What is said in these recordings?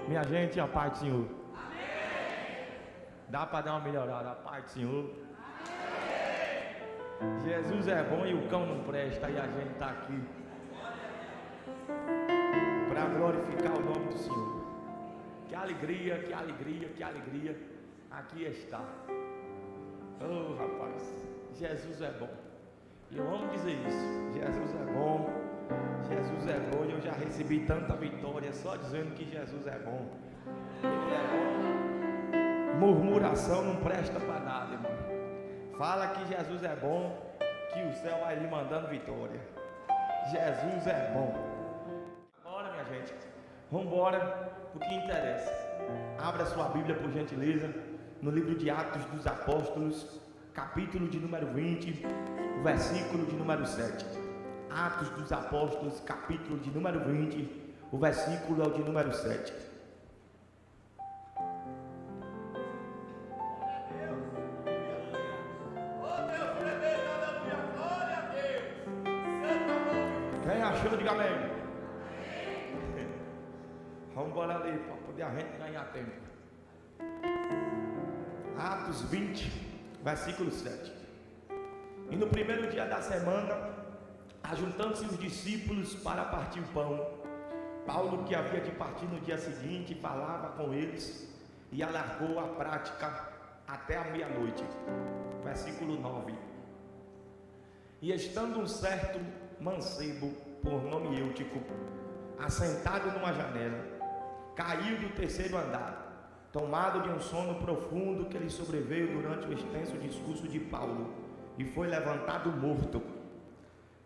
Minha gente, a paz do Senhor. Amém. Dá para dar uma melhorada, a paz do Senhor. Amém. Jesus é bom e o cão não presta, e a gente está aqui para glorificar o nome do Senhor. Que alegria, que alegria, que alegria. Aqui está. Oh, rapaz, Jesus é bom. E eu amo dizer isso. Jesus é bom. Jesus é bom. E eu já recebi tanta vitória só dizendo que Jesus é bom. Ele é bom. Murmuração não presta para nada, irmão. Fala que Jesus é bom, que o céu vai lhe mandando vitória. Jesus é bom. Bora, minha gente. Vamos embora o que interessa. Abra sua Bíblia, por gentileza, no livro de Atos dos Apóstolos, capítulo de número 20, versículo de número 7. Atos dos Apóstolos, capítulo de número 20, o versículo é o de número 7. Quem achou, diga amém. Vamos embora ali para poder a gente ganhar tempo. Atos 20, versículo 7. E no primeiro dia da semana, ajuntando-se os discípulos para partir o pão, Paulo, que havia de partir no dia seguinte, falava com eles e alargou a prática até a meia-noite. Versículo 9. E estando um certo mancebo, por nome Eutico, assentado numa janela, caiu do terceiro andar, tomado de um sono profundo que lhe sobreveio durante o extenso discurso de Paulo, e foi levantado morto.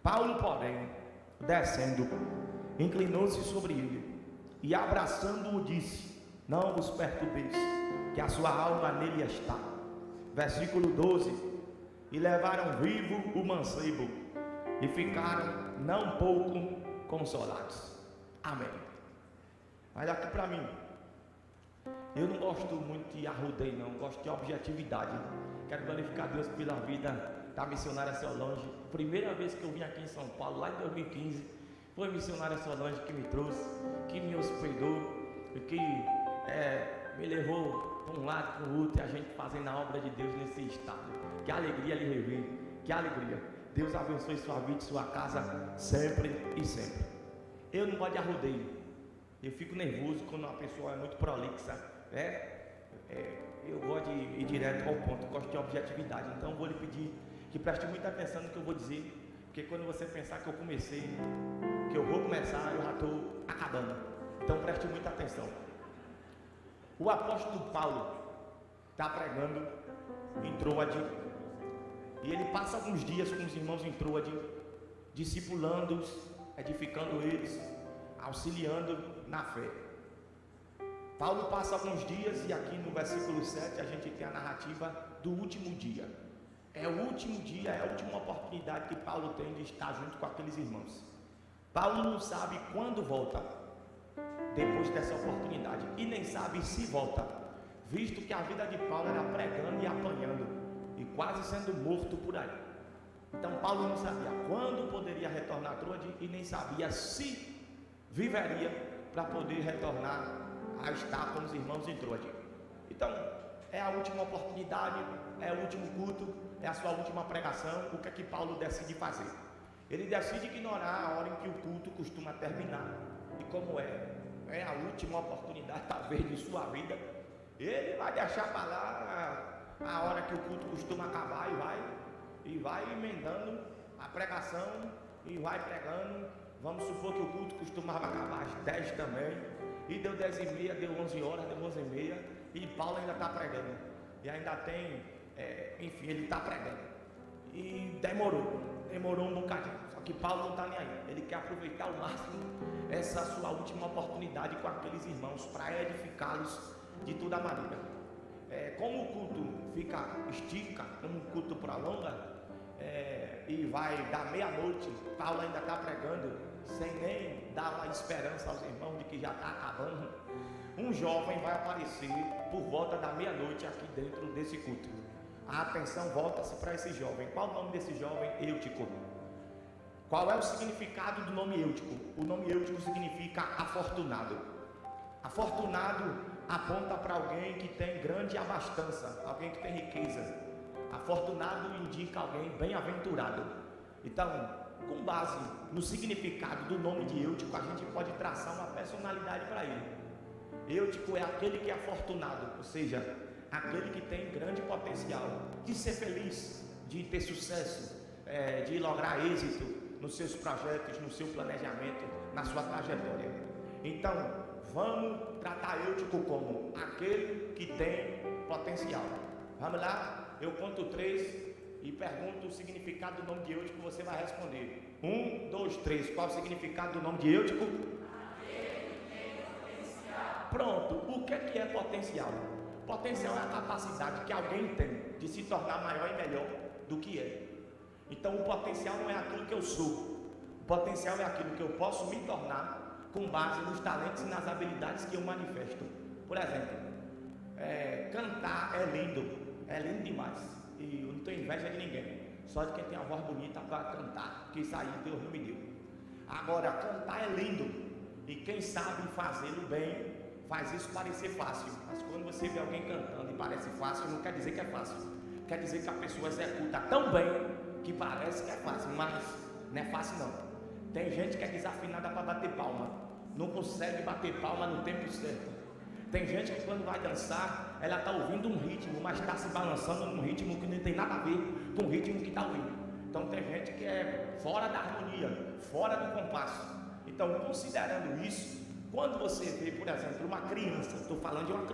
Paulo, porém, descendo, inclinou-se sobre ele, e abraçando-o disse: não vos perturbeis, que a sua alma nele está. Versículo 12. E levaram vivo o mancebo, e ficaram não pouco consolados. Amém. Mas aqui para mim, eu não gosto muito de arrudeio, não, gosto de objetividade. Quero glorificar Deus pela vida da missionária Solange. Primeira vez que eu vim aqui em São Paulo, lá em 2015, foi a missionária Solange que me trouxe, que me hospedou, que me levou para um lado, para o outro, e a gente fazendo a obra de Deus nesse estado. Que alegria lhe rever, que alegria. Deus abençoe sua vida e sua casa sempre e sempre. Eu não gosto de arrudeio. Eu fico nervoso quando uma pessoa é muito prolixa, eu gosto de ir direto ao ponto, gosto de objetividade. Então eu vou lhe pedir que preste muita atenção no que eu vou dizer, porque quando você pensar que eu comecei, que eu vou começar, eu já estou acabando. Então preste muita atenção. O apóstolo Paulo está pregando em Troade, e ele passa alguns dias com os irmãos em Troade, discipulando-os, edificando eles, auxiliando na fé. Paulo passa alguns dias, e aqui no versículo 7 a gente tem a narrativa do último dia. É o último dia, é a última oportunidade que Paulo tem de estar junto com aqueles irmãos. Paulo não sabe quando volta depois dessa oportunidade, e nem sabe se volta, visto que a vida de Paulo era pregando e apanhando e quase sendo morto por aí. Então Paulo não sabia quando poderia retornar a Troade, e nem sabia se viveria para poder retornar a estar com os irmãos em Troade. Então é a última oportunidade, é o último culto, é a sua última pregação. O que é que Paulo decide fazer? Ele decide ignorar a hora em que o culto costuma terminar, e como é a última oportunidade talvez de sua vida, ele vai deixar para lá a hora que o culto costuma acabar, e vai emendando a pregação, e vai pregando. Vamos supor que o culto costumava acabar às 10 também, e deu 10h30, deu 11 horas, deu 11h30, e Paulo ainda está pregando, e ainda tem, enfim, ele está pregando, e demorou um bocadinho. Só que Paulo não está nem aí, ele quer aproveitar ao máximo essa sua última oportunidade com aqueles irmãos, para edificá-los de toda maneira. Como o culto estica, como o culto prolonga, e vai dar meia-noite, Paulo ainda está pregando, sem nem dar uma esperança aos irmãos de que já está acabando. Um jovem vai aparecer por volta da meia-noite aqui dentro desse culto. A atenção volta-se para esse jovem. Qual o nome desse jovem? Eutico. Qual é o significado do nome Eutico? O nome Eutico significa afortunado. Afortunado aponta para alguém que tem grande abastança, alguém que tem riqueza. Afortunado indica alguém bem-aventurado. Então, com base no significado do nome de Eutico, a gente pode traçar uma personalidade para ele. Eutico é aquele que é afortunado, ou seja, aquele que tem grande potencial de ser feliz, de ter sucesso, de lograr êxito nos seus projetos, no seu planejamento, na sua trajetória. Então, vamos tratar Eutico como aquele que tem potencial. Vamos lá? Eu conto 3 e pergunto o significado do nome de Eutico, você vai responder. 1, 2, 3. Qual o significado do nome de Eutico? Pronto. O que é potencial? Potencial é a capacidade que alguém tem de se tornar maior e melhor do que é. Então, o potencial não é aquilo que eu sou. O potencial é aquilo que eu posso me tornar com base nos talentos e nas habilidades que eu manifesto. Por exemplo, cantar é lindo demais. E eu não tenho inveja de ninguém, só de quem tem a voz bonita para cantar, que isso aí Deus não me deu. Agora, cantar é lindo, e quem sabe fazê-lo bem, faz isso parecer fácil. Mas quando você vê alguém cantando e parece fácil, não quer dizer que é fácil. Quer dizer que a pessoa executa tão bem que parece que é fácil, mas não é fácil não. Tem gente que é desafinada para bater palma, não consegue bater palma no tempo certo. Tem gente que quando vai dançar, ela está ouvindo um ritmo, mas está se balançando num ritmo que não tem nada a ver com o ritmo que está ouvindo. Então tem gente que é fora da harmonia, fora do compasso. Então, considerando isso, quando você vê, por exemplo, uma criança, estou falando de uma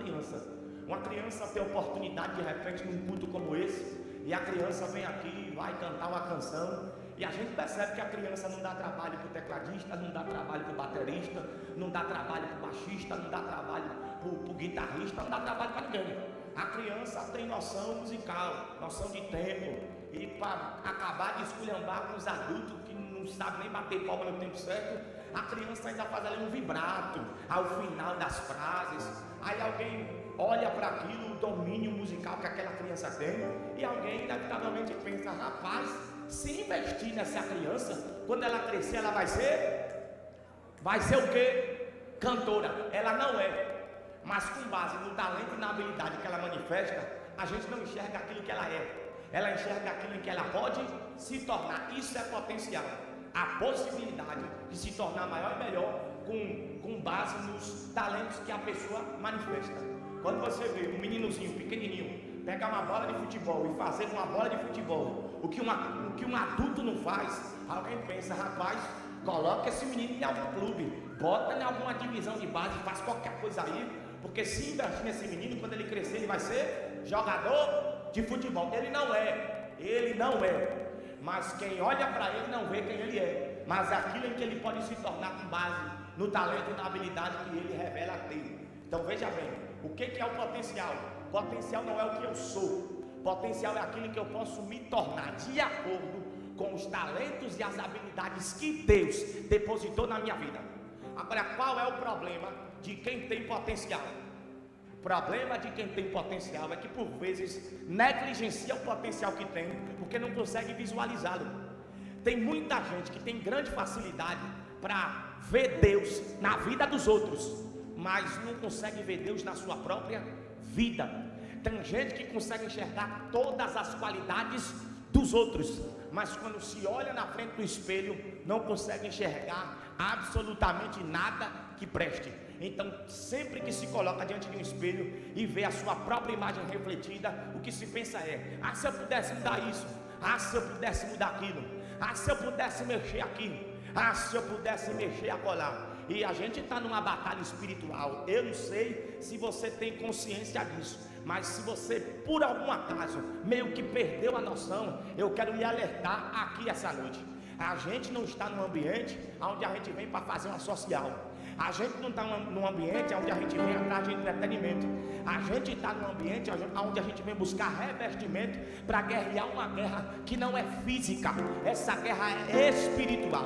criança tem oportunidade de repente num culto como esse, e a criança vem aqui, vai cantar uma canção, e a gente percebe que a criança não dá trabalho para o tecladista, não dá trabalho para o baterista, não dá trabalho para o baixista, não dá trabalho para o guitarrista, não dá trabalho para ninguém. A criança tem noção musical, noção de tempo, e para acabar de esculhambar com os adultos que não sabem nem bater palma no tempo certo, a criança ainda faz ali um vibrato ao final das frases. Aí alguém olha para aquilo, o domínio musical que aquela criança tem, e alguém inevitavelmente pensa: rapaz, se investir nessa criança, quando ela crescer, ela vai ser o quê? Cantora. Ela não é. Mas com base no talento e na habilidade que ela manifesta, a gente não enxerga aquilo que ela é. Ela enxerga aquilo em que ela pode se tornar. Isso é potencial. A possibilidade de se tornar maior e melhor com base nos talentos que a pessoa manifesta. Quando você vê um meninozinho pequenininho pegar uma bola de futebol e fazer uma bola de futebol, o que um adulto não faz, alguém pensa: rapaz, coloca esse menino em algum clube, bota em alguma divisão de base, faz qualquer coisa aí, porque se investir nesse menino, quando ele crescer, ele vai ser jogador de futebol. Ele não é. Mas quem olha para ele não vê quem ele é, mas é aquilo em que ele pode se tornar com base no talento e na habilidade que ele revela ter. Então veja bem, o que é o potencial? Potencial não é o que eu sou. Potencial é aquilo em que eu posso me tornar de acordo com os talentos e as habilidades que Deus depositou na minha vida. Agora, qual é o problema de quem tem potencial? O problema de quem tem potencial é que por vezes negligencia o potencial que tem, porque não consegue visualizá-lo. Tem muita gente que tem grande facilidade para ver Deus na vida dos outros, mas não consegue ver Deus na sua própria vida. Tem gente que consegue enxergar todas as qualidades dos outros, mas quando se olha na frente do espelho, não consegue enxergar absolutamente nada que preste. Então, sempre que se coloca diante de um espelho e vê a sua própria imagem refletida, o que se pensa é: se eu pudesse mudar isso, se eu pudesse mudar aquilo, se eu pudesse mexer aqui, se eu pudesse mexer acolá. E a gente está numa batalha espiritual. Eu não sei se você tem consciência disso, mas se você por algum acaso meio que perdeu a noção, eu quero lhe alertar aqui essa noite. A gente não está num ambiente onde a gente vem para fazer uma social. A gente não está num ambiente onde a gente vem atrás de entretenimento. A gente está num ambiente onde a gente vem buscar revestimento para guerrear uma guerra que não é física. Essa guerra é espiritual.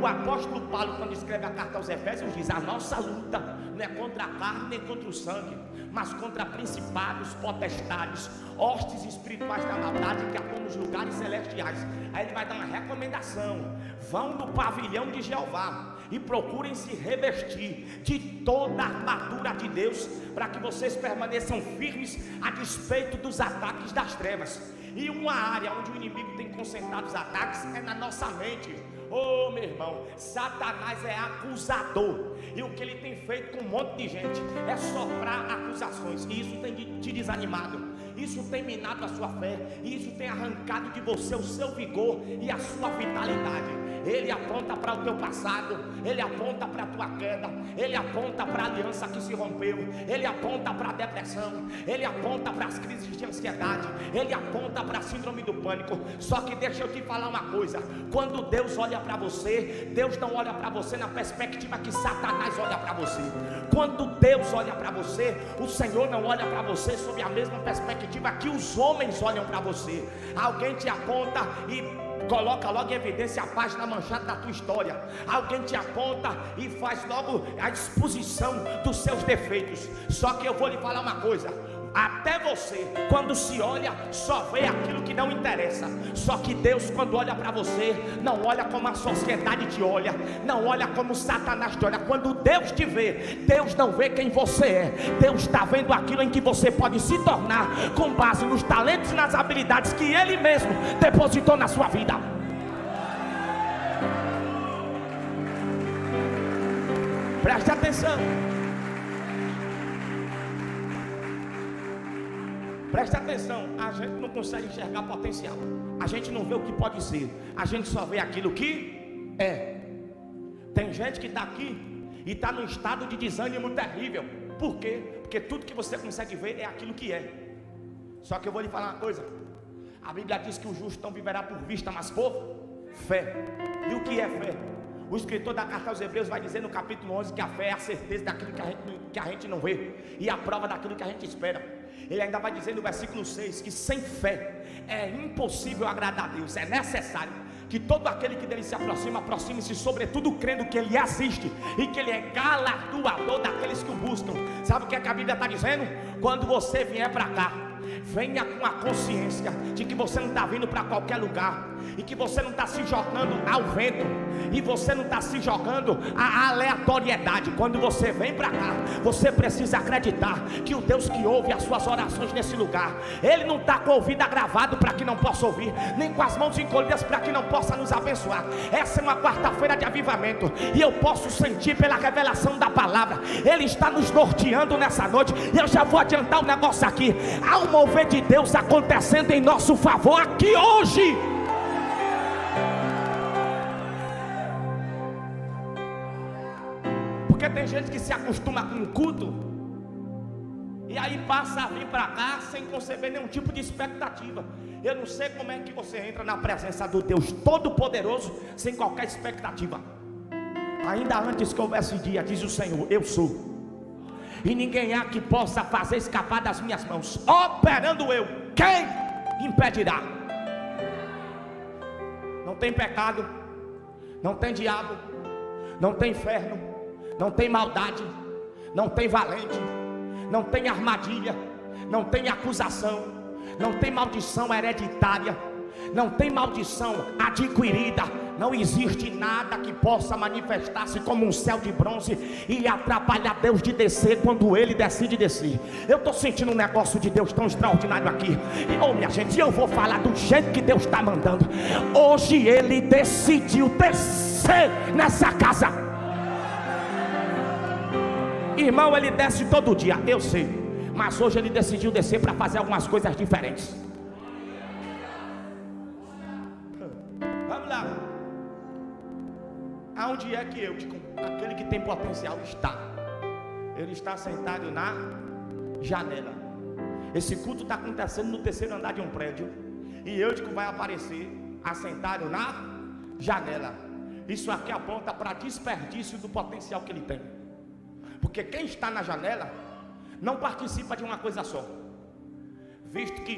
O apóstolo Paulo, quando escreve a carta aos Efésios, diz: a nossa luta não é contra a carne nem contra o sangue, mas contra principados, potestades, hostes espirituais da maldade que atuam nos lugares celestiais. Aí ele vai dar uma recomendação: vão no pavilhão de Jeová. e procurem se revestir de toda a armadura de Deus, para que vocês permaneçam firmes a despeito dos ataques das trevas. E uma área onde o inimigo tem concentrado os ataques é na nossa mente. Oh, meu irmão, Satanás é acusador, e o que ele tem feito com um monte de gente é soprar acusações, e isso tem te desanimado, isso tem minado a sua fé, e isso tem arrancado de você o seu vigor e a sua vitalidade. Ele aponta para o teu passado, ele aponta para a tua queda, ele aponta para a aliança que se rompeu, ele aponta para a depressão, ele aponta para as crises de ansiedade, ele aponta para a síndrome do pânico. Só que deixa eu te falar uma coisa: quando Deus olha para você, Deus não olha para você na perspectiva que Satanás olha para você. Quando Deus olha para você, o Senhor não olha para você sob a mesma perspectiva que os homens olham para você. Alguém te aponta e coloca logo em evidência a página manchada da tua história. Alguém te aponta e faz logo a exposição dos seus defeitos. Só que eu vou lhe falar uma coisa: até você, quando se olha, só vê aquilo que não interessa. Só que Deus, quando olha para você, não olha como a sociedade te olha, não olha como Satanás te olha. Quando Deus te vê, Deus não vê quem você é, Deus está vendo aquilo em que você pode se tornar, com base nos talentos e nas habilidades que Ele mesmo depositou na sua vida. Preste atenção. Preste atenção, a gente não consegue enxergar potencial, a gente não vê o que pode ser, a gente só vê aquilo que é. Tem gente que está aqui e está num estado de desânimo terrível. Por quê? Porque tudo que você consegue ver é aquilo que é. Só que eu vou lhe falar uma coisa: a Bíblia diz que o justo não viverá por vista, mas por fé. E o que é fé? O escritor da carta aos Hebreus vai dizer no capítulo 11 que a fé é a certeza daquilo que a gente não vê, e a prova daquilo que a gente espera. Ele ainda vai dizer no versículo 6 que sem fé é impossível agradar a Deus. É necessário que todo aquele que dele se aproxima, aproxime-se sobretudo crendo que Ele existe e que Ele é galardoador daqueles que o buscam. Sabe o que a Bíblia está dizendo? Quando você vier para cá, venha com a consciência de que você não está vindo para qualquer lugar, e que você não está se jogando ao vento, e você não está se jogando à aleatoriedade. Quando você vem para cá, você precisa acreditar que o Deus que ouve as suas orações nesse lugar, Ele não está com o ouvido agravado para que não possa ouvir, nem com as mãos encolhidas para que não possa nos abençoar. Essa é uma quarta-feira de avivamento, e eu posso sentir pela revelação da palavra, Ele está nos norteando nessa noite. E eu já vou adiantar um negócio aqui: há um mover de Deus acontecendo em nosso favor aqui hoje. Porque tem gente que se acostuma com o culto e aí passa a vir para cá sem conceber nenhum tipo de expectativa. Eu não sei como é que você entra na presença do Deus Todo-Poderoso sem qualquer expectativa. Ainda antes que houvesse dia, diz o Senhor, eu sou, e ninguém há que possa fazer escapar das minhas mãos. Operando eu, quem impedirá? Não tem pecado, não tem diabo, não tem inferno, não tem maldade, não tem valente, não tem armadilha, não tem acusação, não tem maldição hereditária, não tem maldição adquirida. Não existe nada que possa manifestar-se como um céu de bronze e atrapalhar Deus de descer quando Ele decide descer. Eu estou sentindo um negócio de Deus tão extraordinário aqui. E minha gente, eu vou falar do jeito que Deus está mandando. Hoje Ele decidiu descer nessa casa. Irmão, Ele desce todo dia, eu sei, mas hoje Ele decidiu descer para fazer algumas coisas diferentes. Vamos lá. Aonde é que Eutico, aquele que tem potencial, está? Ele está sentado na janela. Esse culto está acontecendo no terceiro andar de um prédio, e Eutico vai aparecer assentado na janela. Isso aqui aponta para desperdício do potencial que ele tem. Porque quem está na janela não participa de uma coisa só, visto que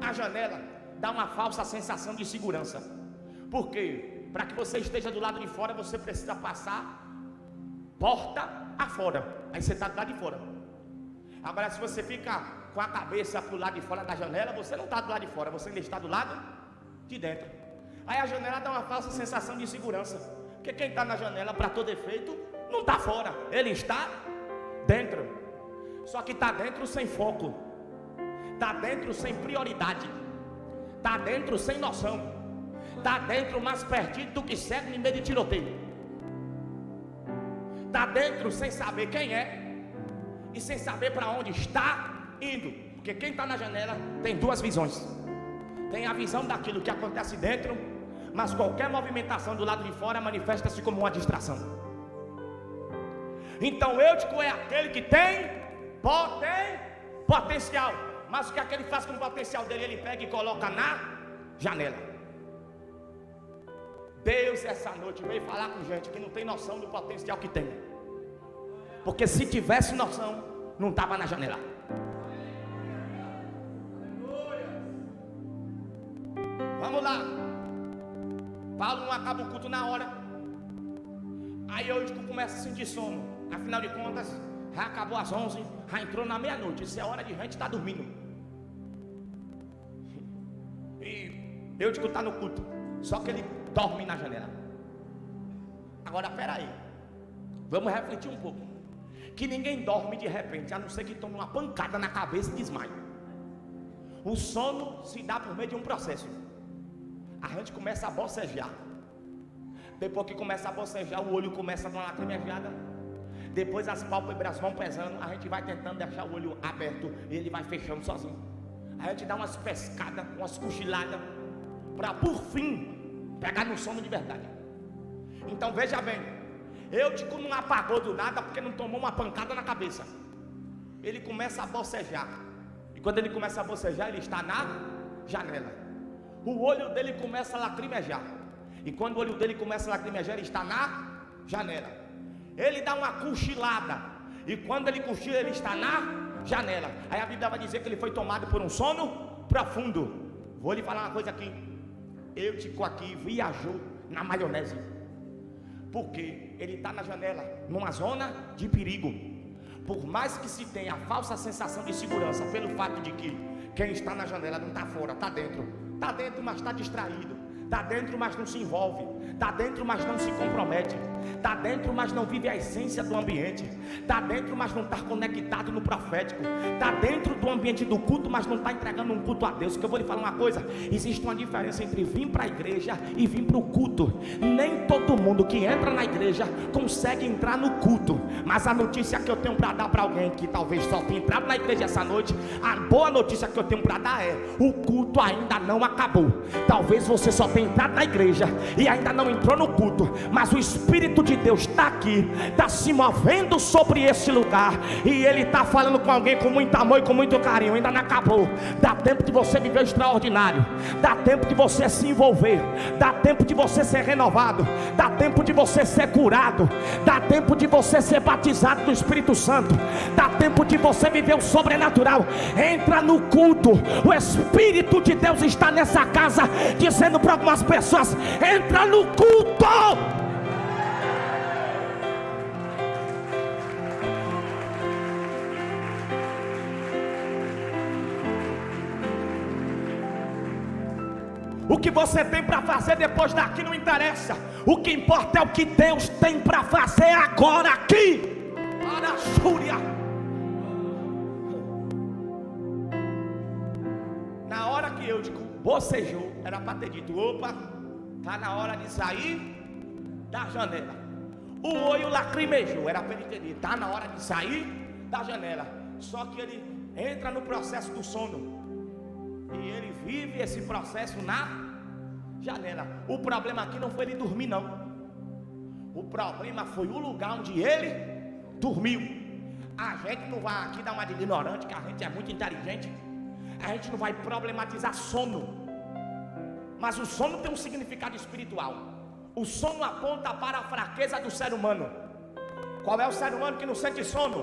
a janela dá uma falsa sensação de segurança. Por quê? Para que você esteja do lado de fora, você precisa passar porta afora. Aí você está do lado de fora. Agora, se você fica com a cabeça para o lado de fora da janela, você não está do lado de fora, você ainda está do lado de dentro. Aí a janela dá uma falsa sensação de segurança, Porque quem está na janela, para todo efeito, não está fora, ele está dentro. Só que está dentro sem foco, está dentro sem prioridade, está dentro sem noção, está dentro mais perdido do que cego em meio de tiroteio, está dentro sem saber quem é e sem saber para onde está indo. Porque quem está na janela tem duas visões: tem a visão daquilo que acontece dentro, mas qualquer movimentação do lado de fora manifesta-se como uma distração. Então Eutico é aquele que tem potencial, mas o que é que ele faz com o potencial dele? Ele pega e coloca na janela. Deus essa noite veio falar com gente que não tem noção do potencial que tem, porque se tivesse noção, não estava na janela. Vamos lá. Paulo não acaba o culto na hora. Aí Eutico começa a sentir sono. Afinal de contas, já acabou às 11, já entrou na meia-noite. Isso é hora de gente estar dormindo. E Eutico está no culto, só que ele dorme na janela. Agora, peraí, vamos refletir um pouco. Que ninguém dorme de repente, a não ser que tome uma pancada na cabeça e desmaie. O sono se dá por meio de um processo. A gente começa a bocejar. Depois que começa a bocejar, o olho começa a dar uma lacrimejada. Depois as pálpebras vão pesando. A gente vai tentando deixar o olho aberto e ele vai fechando sozinho. A gente dá umas pescadas, umas cochiladas, para por fim pegar no sono de verdade. Então veja bem, Eutico não apagou do nada porque não tomou uma pancada na cabeça. Ele começa a bocejar. E quando ele começa a bocejar, ele está na janela. O olho dele começa a lacrimejar. E quando o olho dele começa a lacrimejar, ele está na janela. Ele dá uma cochilada. E quando ele cochila, ele está na janela. Aí a Bíblia vai dizer que ele foi tomado por um sono profundo. Vou lhe falar uma coisa aqui. Eutico aqui viajou na maionese. Porque ele está na janela, numa zona de perigo. Por mais que se tenha a falsa sensação de segurança, pelo fato de que quem está na janela não está fora, está dentro. Está dentro, mas está distraído. Está dentro, mas não se envolve. Está dentro, mas não se compromete. Está dentro, mas não vive a essência do ambiente. Está dentro, mas não está conectado no profético. Está dentro do ambiente do culto, mas não está entregando um culto a Deus. Porque eu vou lhe falar uma coisa: existe uma diferença entre vir para a igreja e vir para o culto. Nem todo mundo que entra na igreja consegue entrar no culto. Mas a notícia que eu tenho para dar para alguém que talvez só tenha entrado na igreja essa noite, a boa notícia que eu tenho para dar é: o culto ainda não acabou. Talvez você só tenha entrado na igreja e ainda não entrou no culto, mas o Espírito de Deus está aqui, está se movendo sobre esse lugar, e Ele está falando com alguém com muito amor e com muito carinho. Ainda não acabou. Dá tempo de você viver o extraordinário, dá tempo de você se envolver, dá tempo de você ser renovado, dá tempo de você ser curado, dá tempo de você ser batizado do Espírito Santo, dá tempo de você viver o sobrenatural. Entra no culto. O Espírito de Deus está nessa casa dizendo para algumas pessoas: entra no culto. O que você tem para fazer depois daqui não interessa. O que importa é o que Deus tem para fazer agora aqui. Para a Súria. Na hora que Eutico bocejou, era para ter dito: opa, está na hora de sair da janela. O olho lacrimejou, era para ele ter dito: está na hora de sair da janela. Só que ele entra no processo do sono e ele vive esse processo na janela. O problema aqui não foi ele dormir, não. O problema foi o lugar onde ele dormiu. A gente não vai aqui dar uma de ignorante, que a gente é muito inteligente. A gente não vai problematizar sono, mas o sono tem um significado espiritual. O sono aponta para a fraqueza do ser humano. Qual é o ser humano que não sente sono?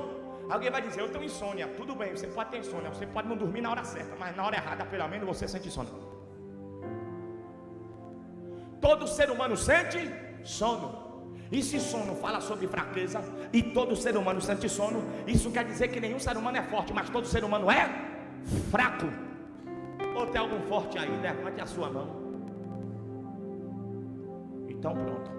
Alguém vai dizer: eu tenho insônia. Tudo bem, você pode ter insônia, você pode não dormir na hora certa, mas na hora errada pelo menos você sente sono. Todo ser humano sente sono. E se sono fala sobre fraqueza, e todo ser humano sente sono, isso quer dizer que nenhum ser humano é forte, mas todo ser humano é fraco. Ou tem algum forte aí? Levante a sua mão. Então pronto.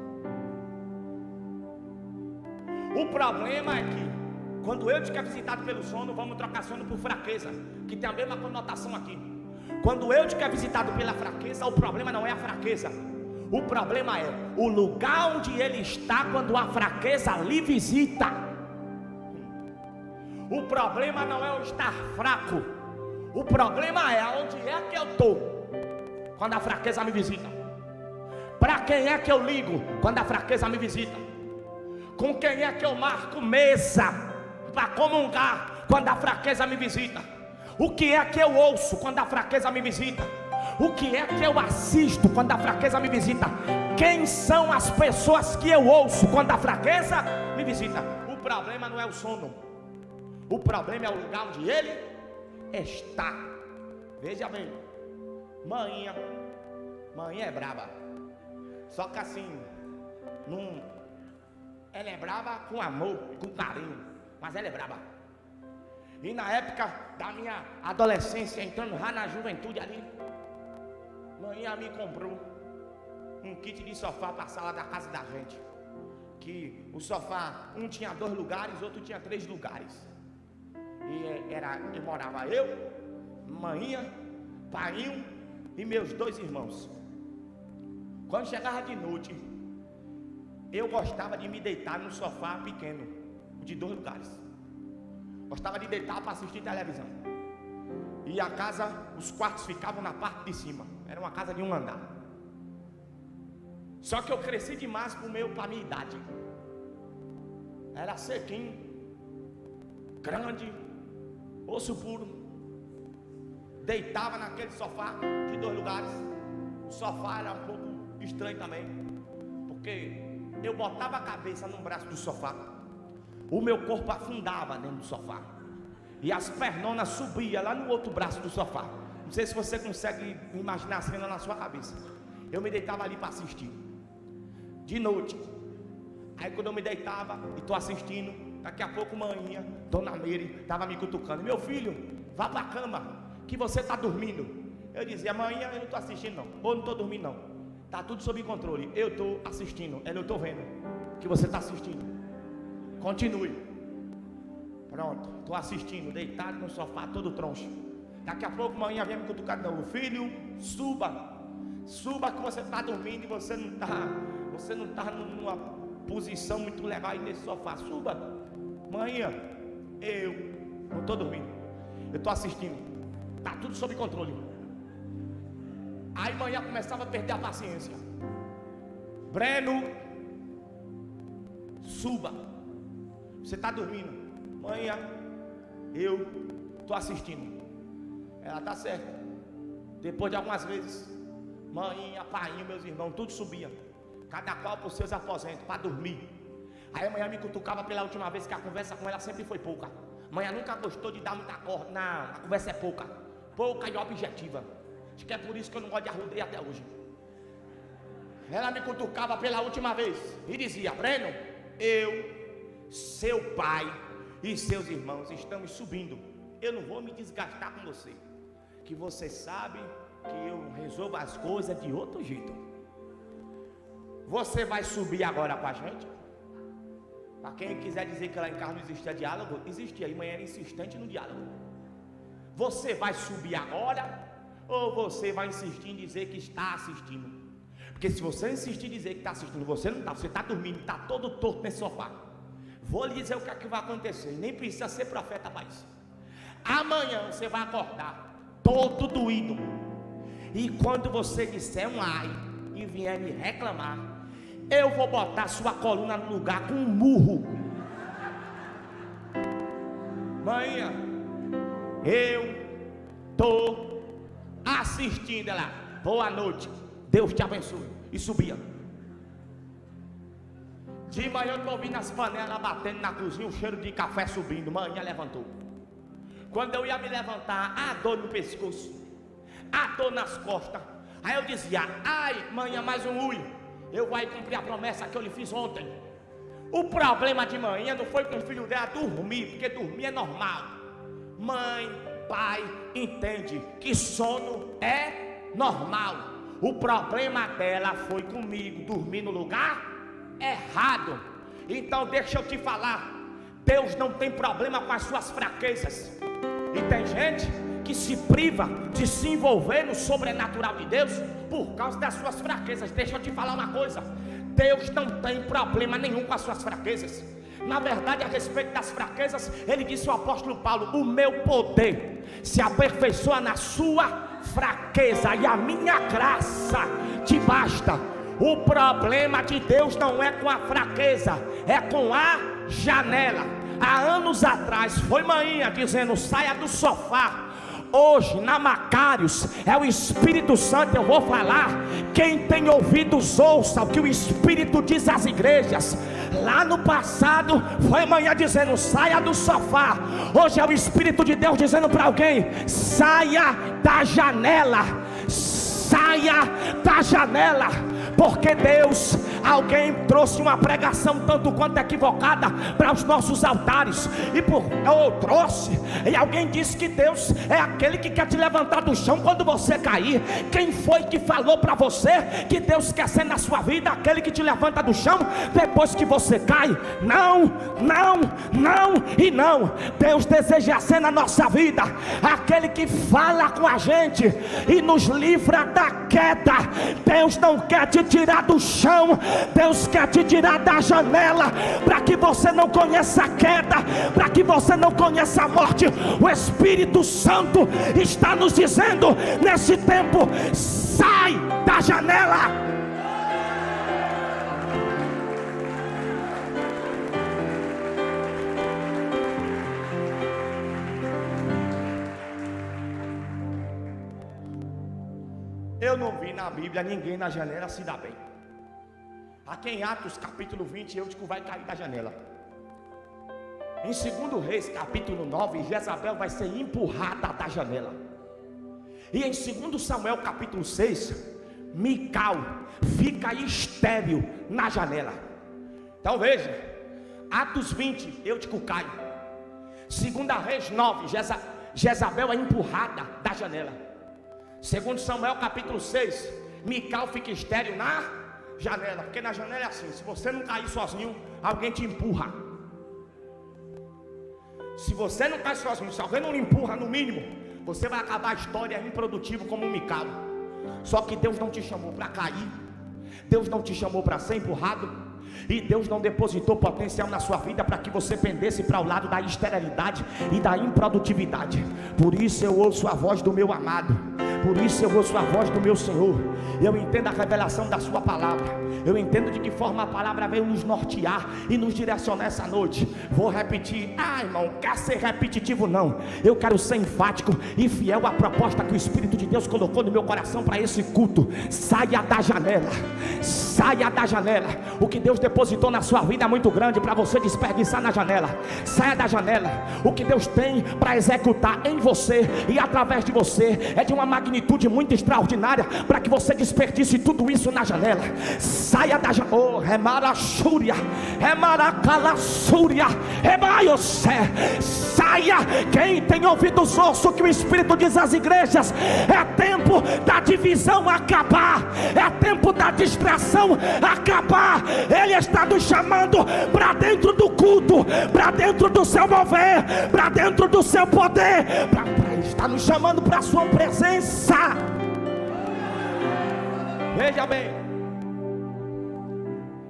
O problema é que quando eu te quero visitado pelo sono, vamos trocar sono por fraqueza, que tem a mesma conotação aqui. Quando eu te quero visitado pela fraqueza, o problema não é a fraqueza. O problema é o lugar onde ele está quando a fraqueza lhe visita. O problema não é eu estar fraco. O problema é onde é que eu estou quando a fraqueza me visita. Para quem é que eu ligo quando a fraqueza me visita? Com quem é que eu marco mesa para comungar quando a fraqueza me visita? O que é que eu ouço quando a fraqueza me visita? O que é que eu assisto quando a fraqueza me visita? Quem são as pessoas que eu ouço quando a fraqueza me visita? O problema não é o sono. O problema é o lugar onde ele está. Veja bem, manhã é brava. Só que assim, ela é brava com amor, com carinho, mas ela é brava. E na época da minha adolescência, entrando já na juventude ali, manhã me comprou um kit de sofá para a sala da casa da gente. Que o sofá, um tinha 2 lugares, outro tinha 3 lugares. E morava eu, manhã, paiinho e meus 2 irmãos. Quando chegava de noite, eu gostava de me deitar no sofá pequeno, de 2 lugares. Gostava de deitar para assistir televisão. E a casa, os quartos ficavam na parte de cima. Era uma casa de 1 andar. Só que eu cresci demais para a minha idade. Era sequinho, grande, osso puro. Deitava naquele sofá de 2 lugares. O sofá era um pouco estranho também, porque eu botava a cabeça no braço do sofá, o meu corpo afundava dentro do sofá e as pernonas subiam lá no outro braço do sofá. Não sei se você consegue imaginar a cena na sua cabeça. Eu me deitava ali para assistir de noite. Aí quando eu me deitava e estou assistindo, daqui a pouco manhã, Dona Meire estava me cutucando: meu filho, vá para a cama que você está dormindo. Eu dizia: amanhã eu não estou assistindo não, ou não estou dormindo não, está tudo sob controle, eu estou assistindo. Ela: eu estou vendo que você está assistindo, continue. Pronto, estou assistindo, deitado no sofá, todo troncho. Daqui a pouco manhã vem me cutucar de novo: filho, suba que você está dormindo e você não está numa posição muito legal aí nesse sofá. Suba. Manhã, eu não estou dormindo, eu estou assistindo, está tudo sob controle. Aí manhã começava a perder a paciência: Breno, suba, você está dormindo. Manhã, eu estou assistindo. Ela: tá certo. Depois de algumas vezes, mãe, pai, meus irmãos, tudo subia, cada qual por seus aposentos, para dormir. Aí a manhã me cutucava pela última vez, que a conversa com ela sempre foi pouca. Manhã nunca gostou de dar muita corda. Não, a conversa é pouca e objetiva. Acho que é por isso que eu não gosto de arrudeio até hoje. Ela me cutucava pela última vez e dizia: Breno, eu, seu pai e seus irmãos estamos subindo. Eu não vou me desgastar com você, que você sabe que eu resolvo as coisas de outro jeito. Você vai subir agora com a gente? Para quem quiser dizer que lá em casa não existia diálogo, existia. E mãe era insistente no diálogo. Você vai subir agora, ou você vai insistir em dizer que está assistindo? Porque se você insistir em dizer que está assistindo, você não está, você está dormindo, está todo torto nesse sofá. Vou lhe dizer o que é que vai acontecer. Nem precisa ser profeta para isso. Amanhã você vai acordar todo doído. E quando você disser um ai e vier me reclamar, eu vou botar sua coluna no lugar com um murro. Manhã, eu tô assistindo. Ela: boa noite, Deus te abençoe. E subia. De manhã eu tô ouvindo as panelas batendo na cozinha, o cheiro de café subindo. Manhã levantou. Quando eu ia me levantar, a dor no pescoço, a dor nas costas. Aí eu dizia: ai, manhã, mais um ui, eu vou cumprir a promessa que eu lhe fiz ontem. O problema de manhã não foi com o filho dela dormir, porque dormir é normal. Mãe, pai, entende que sono é normal. O problema dela foi comigo, dormir no lugar errado. Então deixa eu te falar, Deus não tem problema com as suas fraquezas. E tem gente que se priva de se envolver no sobrenatural de Deus por causa das suas fraquezas. Deixa eu te falar uma coisa, Deus não tem problema nenhum com as suas fraquezas. Na verdade, a respeito das fraquezas, ele disse ao apóstolo Paulo: o meu poder se aperfeiçoa na sua fraqueza, e a minha graça te basta. O problema de Deus não é com a fraqueza, é com a janela. Há anos atrás foi manhã dizendo: saia do sofá. Hoje na Macários é o Espírito Santo. Eu vou falar, quem tem ouvidos ouça o que o Espírito diz às igrejas. Lá no passado foi manhã dizendo: saia do sofá. Hoje é o Espírito de Deus dizendo para alguém: saia da janela. Saia da janela. Porque Deus, alguém trouxe uma pregação tanto quanto equivocada para os nossos altares, e alguém disse que Deus é aquele que quer te levantar do chão quando você cair. Quem foi que falou para você que Deus quer ser na sua vida aquele que te levanta do chão depois que você cai? Não, não, não e não. Deus deseja ser na nossa vida aquele que fala com a gente e nos livra da queda. Deus não quer te tirar do chão, Deus quer te tirar da janela, para que você não conheça a queda, para que você não conheça a morte. O Espírito Santo está nos dizendo nesse tempo: sai da janela. Eu não vi na Bíblia ninguém na janela se dar bem. Aqui em Atos capítulo 20, Eutico vai cair da janela. Em 2 Reis capítulo 9, Jezabel vai ser empurrada da janela. E em 2 Samuel capítulo 6, Mical fica estéril na janela. Então veja, Atos 20, Eutico cai. 2 Reis 9, Jezabel é empurrada da janela. 2 Samuel capítulo 6, Mical fica estéril na janela. Porque na janela é assim: se você não cair sozinho, alguém te empurra. Se você não cair sozinho, se alguém não lhe empurra, no mínimo, você vai acabar a história improdutivo como Mical. Só que Deus não te chamou para cair, Deus não te chamou para ser empurrado, e Deus não depositou potencial na sua vida para que você pendesse para o lado da esterilidade e da improdutividade. Por isso eu ouço a voz do meu amado, por isso eu ouço a voz do meu Senhor. Eu entendo a revelação da sua palavra, eu entendo de que forma a palavra veio nos nortear e nos direcionar essa noite. Vou repetir, irmão, quer ser repetitivo? Não, eu quero ser enfático e fiel à proposta que o Espírito de Deus colocou no meu coração para esse culto. Saia da janela, saia da janela. O que Deus depositou na sua vida é muito grande para você desperdiçar na janela. Saia da janela. O que Deus tem para executar em você e através de você é de uma magnitude muito extraordinária, para que você desperdice tudo isso na janela. Saia da janela. Oh, remarachúria, remaracalaçúria, remaiocé. Saia. Quem tem ouvidos ouça o que o Espírito diz às igrejas. É tempo da divisão acabar, é tempo da distração acabar. Ele está nos chamando para dentro do culto, para dentro do seu mover, para dentro do seu poder. Ele está nos chamando para a sua presença. Veja bem,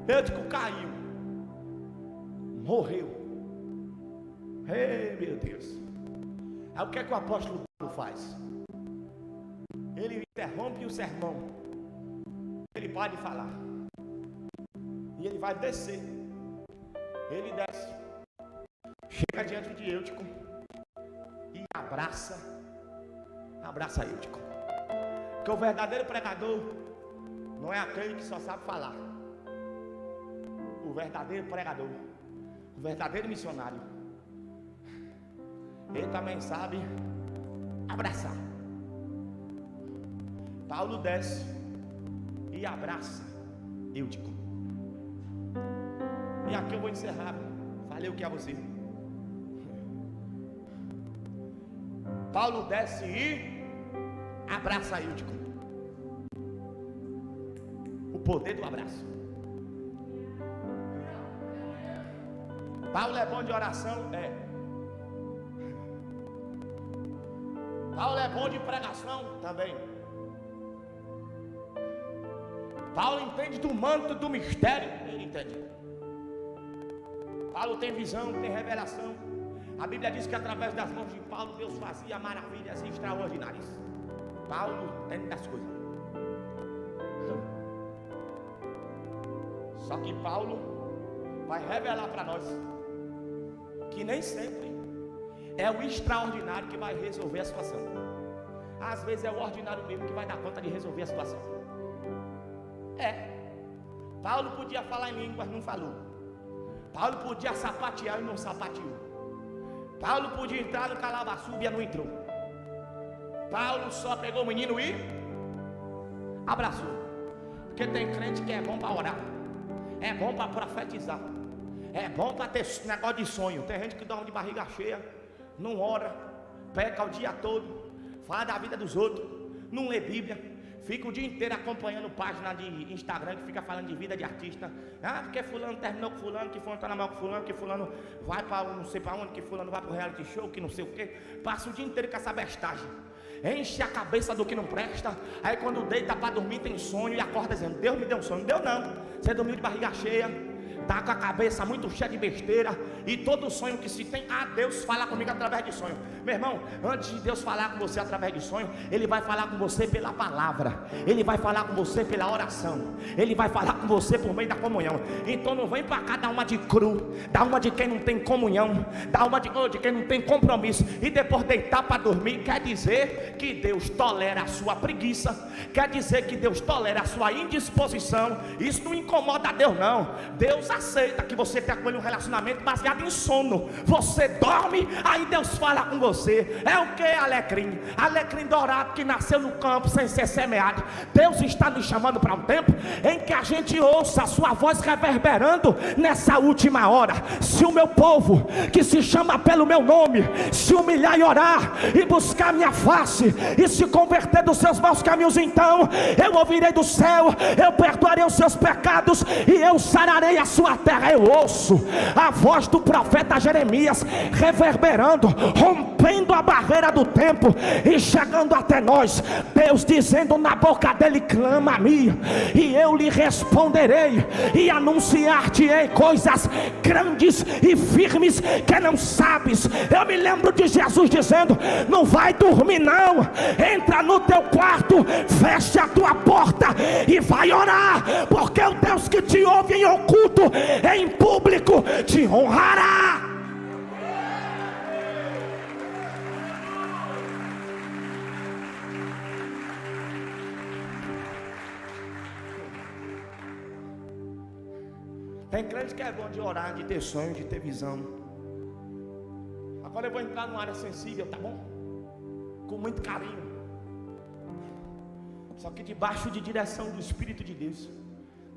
Eutico caiu, morreu. Ei, meu Deus. Aí o que é que o apóstolo Paulo faz? Ele interrompe o sermão, ele pode falar, e ele vai descer. Ele desce, chega diante de Eutico e abraça Eutico. Porque o verdadeiro pregador não é aquele que só sabe falar. O verdadeiro pregador, o verdadeiro missionário, ele também sabe abraçar. Paulo desce e abraça Eutico. E aqui eu vou encerrar. Falei o que a você. Paulo desce e abraça Eutico. O poder do abraço. Paulo é bom de oração? É. Paulo é bom de pregação? Também. Paulo entende do manto do mistério? Ele entende. Paulo tem visão, tem revelação. A Bíblia diz que através das mãos de Paulo Deus fazia maravilhas extraordinárias. Paulo entende das coisas. Só que Paulo vai revelar para nós que nem sempre é o extraordinário que vai resolver a situação. Às vezes é o ordinário mesmo que vai dar conta de resolver a situação. Paulo podia falar em línguas, não falou. Paulo podia sapatear e não sapateou. Paulo podia entrar no calabasúbia, não entrou. Paulo só pegou o menino e abraçou. Porque tem crente que é bom para orar, é bom para profetizar, é bom para ter negócio de sonho. Tem gente que dorme de barriga cheia, não ora, peca o dia todo, fala da vida dos outros, não lê Bíblia, fica o dia inteiro acompanhando página de Instagram que fica falando de vida de artista. Porque fulano terminou com fulano, que fulano está na mão com fulano, que fulano vai para não sei para onde, que fulano vai para o reality show, que não sei o que. Passa o dia inteiro com essa bestagem, enche a cabeça do que não presta. Aí quando deita para dormir tem sonho e acorda dizendo: Deus me deu um sonho. Não deu não, você dormiu de barriga cheia, está com a cabeça muito cheia de besteira. E todo sonho que se tem, Deus fala comigo através de sonho. Meu irmão, antes de Deus falar com você através de sonho, Ele vai falar com você pela palavra, Ele vai falar com você pela oração, Ele vai falar com você por meio da comunhão. Então não vem para cá dar uma de cru, dar uma de quem não tem comunhão, dar uma de quem não tem compromisso, e depois deitar para dormir. Quer dizer que Deus tolera a sua preguiça, quer dizer que Deus tolera a sua indisposição. Isso não incomoda a Deus não. Deus aceita que você tenha com Ele um relacionamento baseado em sono. Você dorme, aí Deus fala com você. É o que? Alecrim, alecrim dourado que nasceu no campo sem ser semeado. Deus está nos chamando para um tempo em que a gente ouça a sua voz reverberando nessa última hora. Se o meu povo, que se chama pelo meu nome, se humilhar e orar e buscar minha face e se converter dos seus maus caminhos, então eu ouvirei do céu, eu perdoarei os seus pecados e eu sararei a sua terra. Eu ouço a voz do profeta Jeremias reverberando, rompendo a barreira do tempo e chegando até nós. Deus dizendo na boca dele: clama a mim e eu lhe responderei e anunciar-te-ei coisas grandes e firmes que não sabes. Eu me lembro de Jesus dizendo: não vai dormir não, entra no teu quarto, fecha a tua porta e vai orar, porque o Deus que te ouve em oculto, em público te honrará. Tem crente que é bom de orar, de ter sonho, de ter visão. Agora eu vou entrar numa área sensível, tá bom? Com muito carinho. Só que debaixo de direção do Espírito de Deus.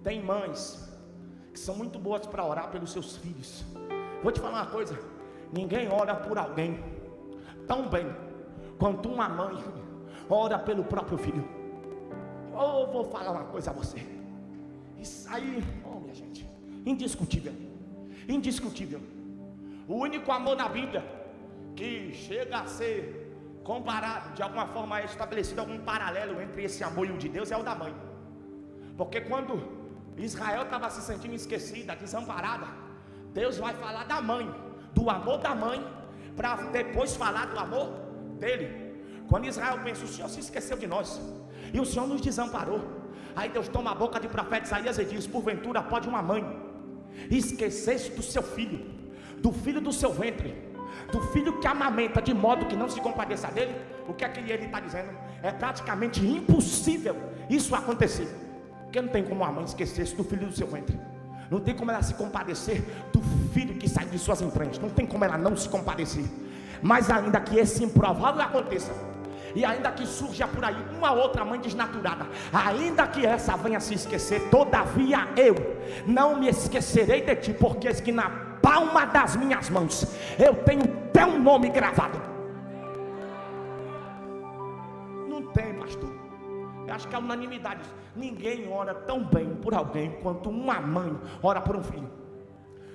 Tem mães que são muito boas para orar pelos seus filhos. Vou te falar uma coisa: ninguém ora por alguém tão bem quanto uma mãe ora pelo próprio filho. Eu vou falar uma coisa a você. Isso aí, minha gente, indiscutível. Indiscutível. O único amor na Bíblia que chega a ser comparado, de alguma forma é estabelecido algum paralelo entre esse amor e o de Deus, é o da mãe. Porque quando Israel estava se sentindo esquecida, desamparada, Deus vai falar da mãe, do amor da mãe, para depois falar do amor dele. Quando Israel pensa: o Senhor se esqueceu de nós e o Senhor nos desamparou, aí Deus toma a boca de profeta Isaías e diz: porventura pode uma mãe esquecer-se do seu filho, do filho do seu ventre, do filho que amamenta, de modo que não se compadeça dele? O que é que ele está dizendo? É praticamente impossível isso acontecer, porque não tem como a mãe esquecer-se do filho do seu ventre. Não tem como ela se compadecer do filho que sai de suas entranhas. Não tem como ela não se compadecer. Mas ainda que esse improvável aconteça, e ainda que surja por aí uma outra mãe desnaturada, ainda que essa venha se esquecer, todavia eu não me esquecerei de ti, porque que na palma das minhas mãos eu tenho teu nome gravado. Não tem, pastor. Eu acho que é unanimidade. Ninguém ora tão bem por alguém quanto uma mãe ora por um filho.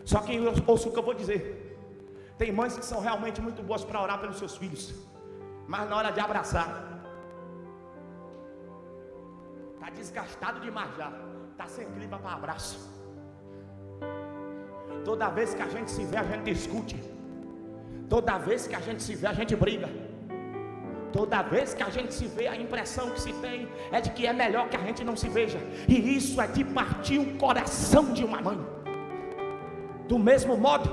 Só que ouça o que eu vou dizer. Tem mães que são realmente muito boas para orar pelos seus filhos, mas na hora de abraçar, está desgastado demais já, está sem clima para abraço. Toda vez que a gente se vê, a gente discute. Toda vez que a gente se vê, a gente briga. Toda vez que a gente se vê, a impressão que se tem é de que é melhor que a gente não se veja. E isso é de partir o coração de uma mãe. Do mesmo modo,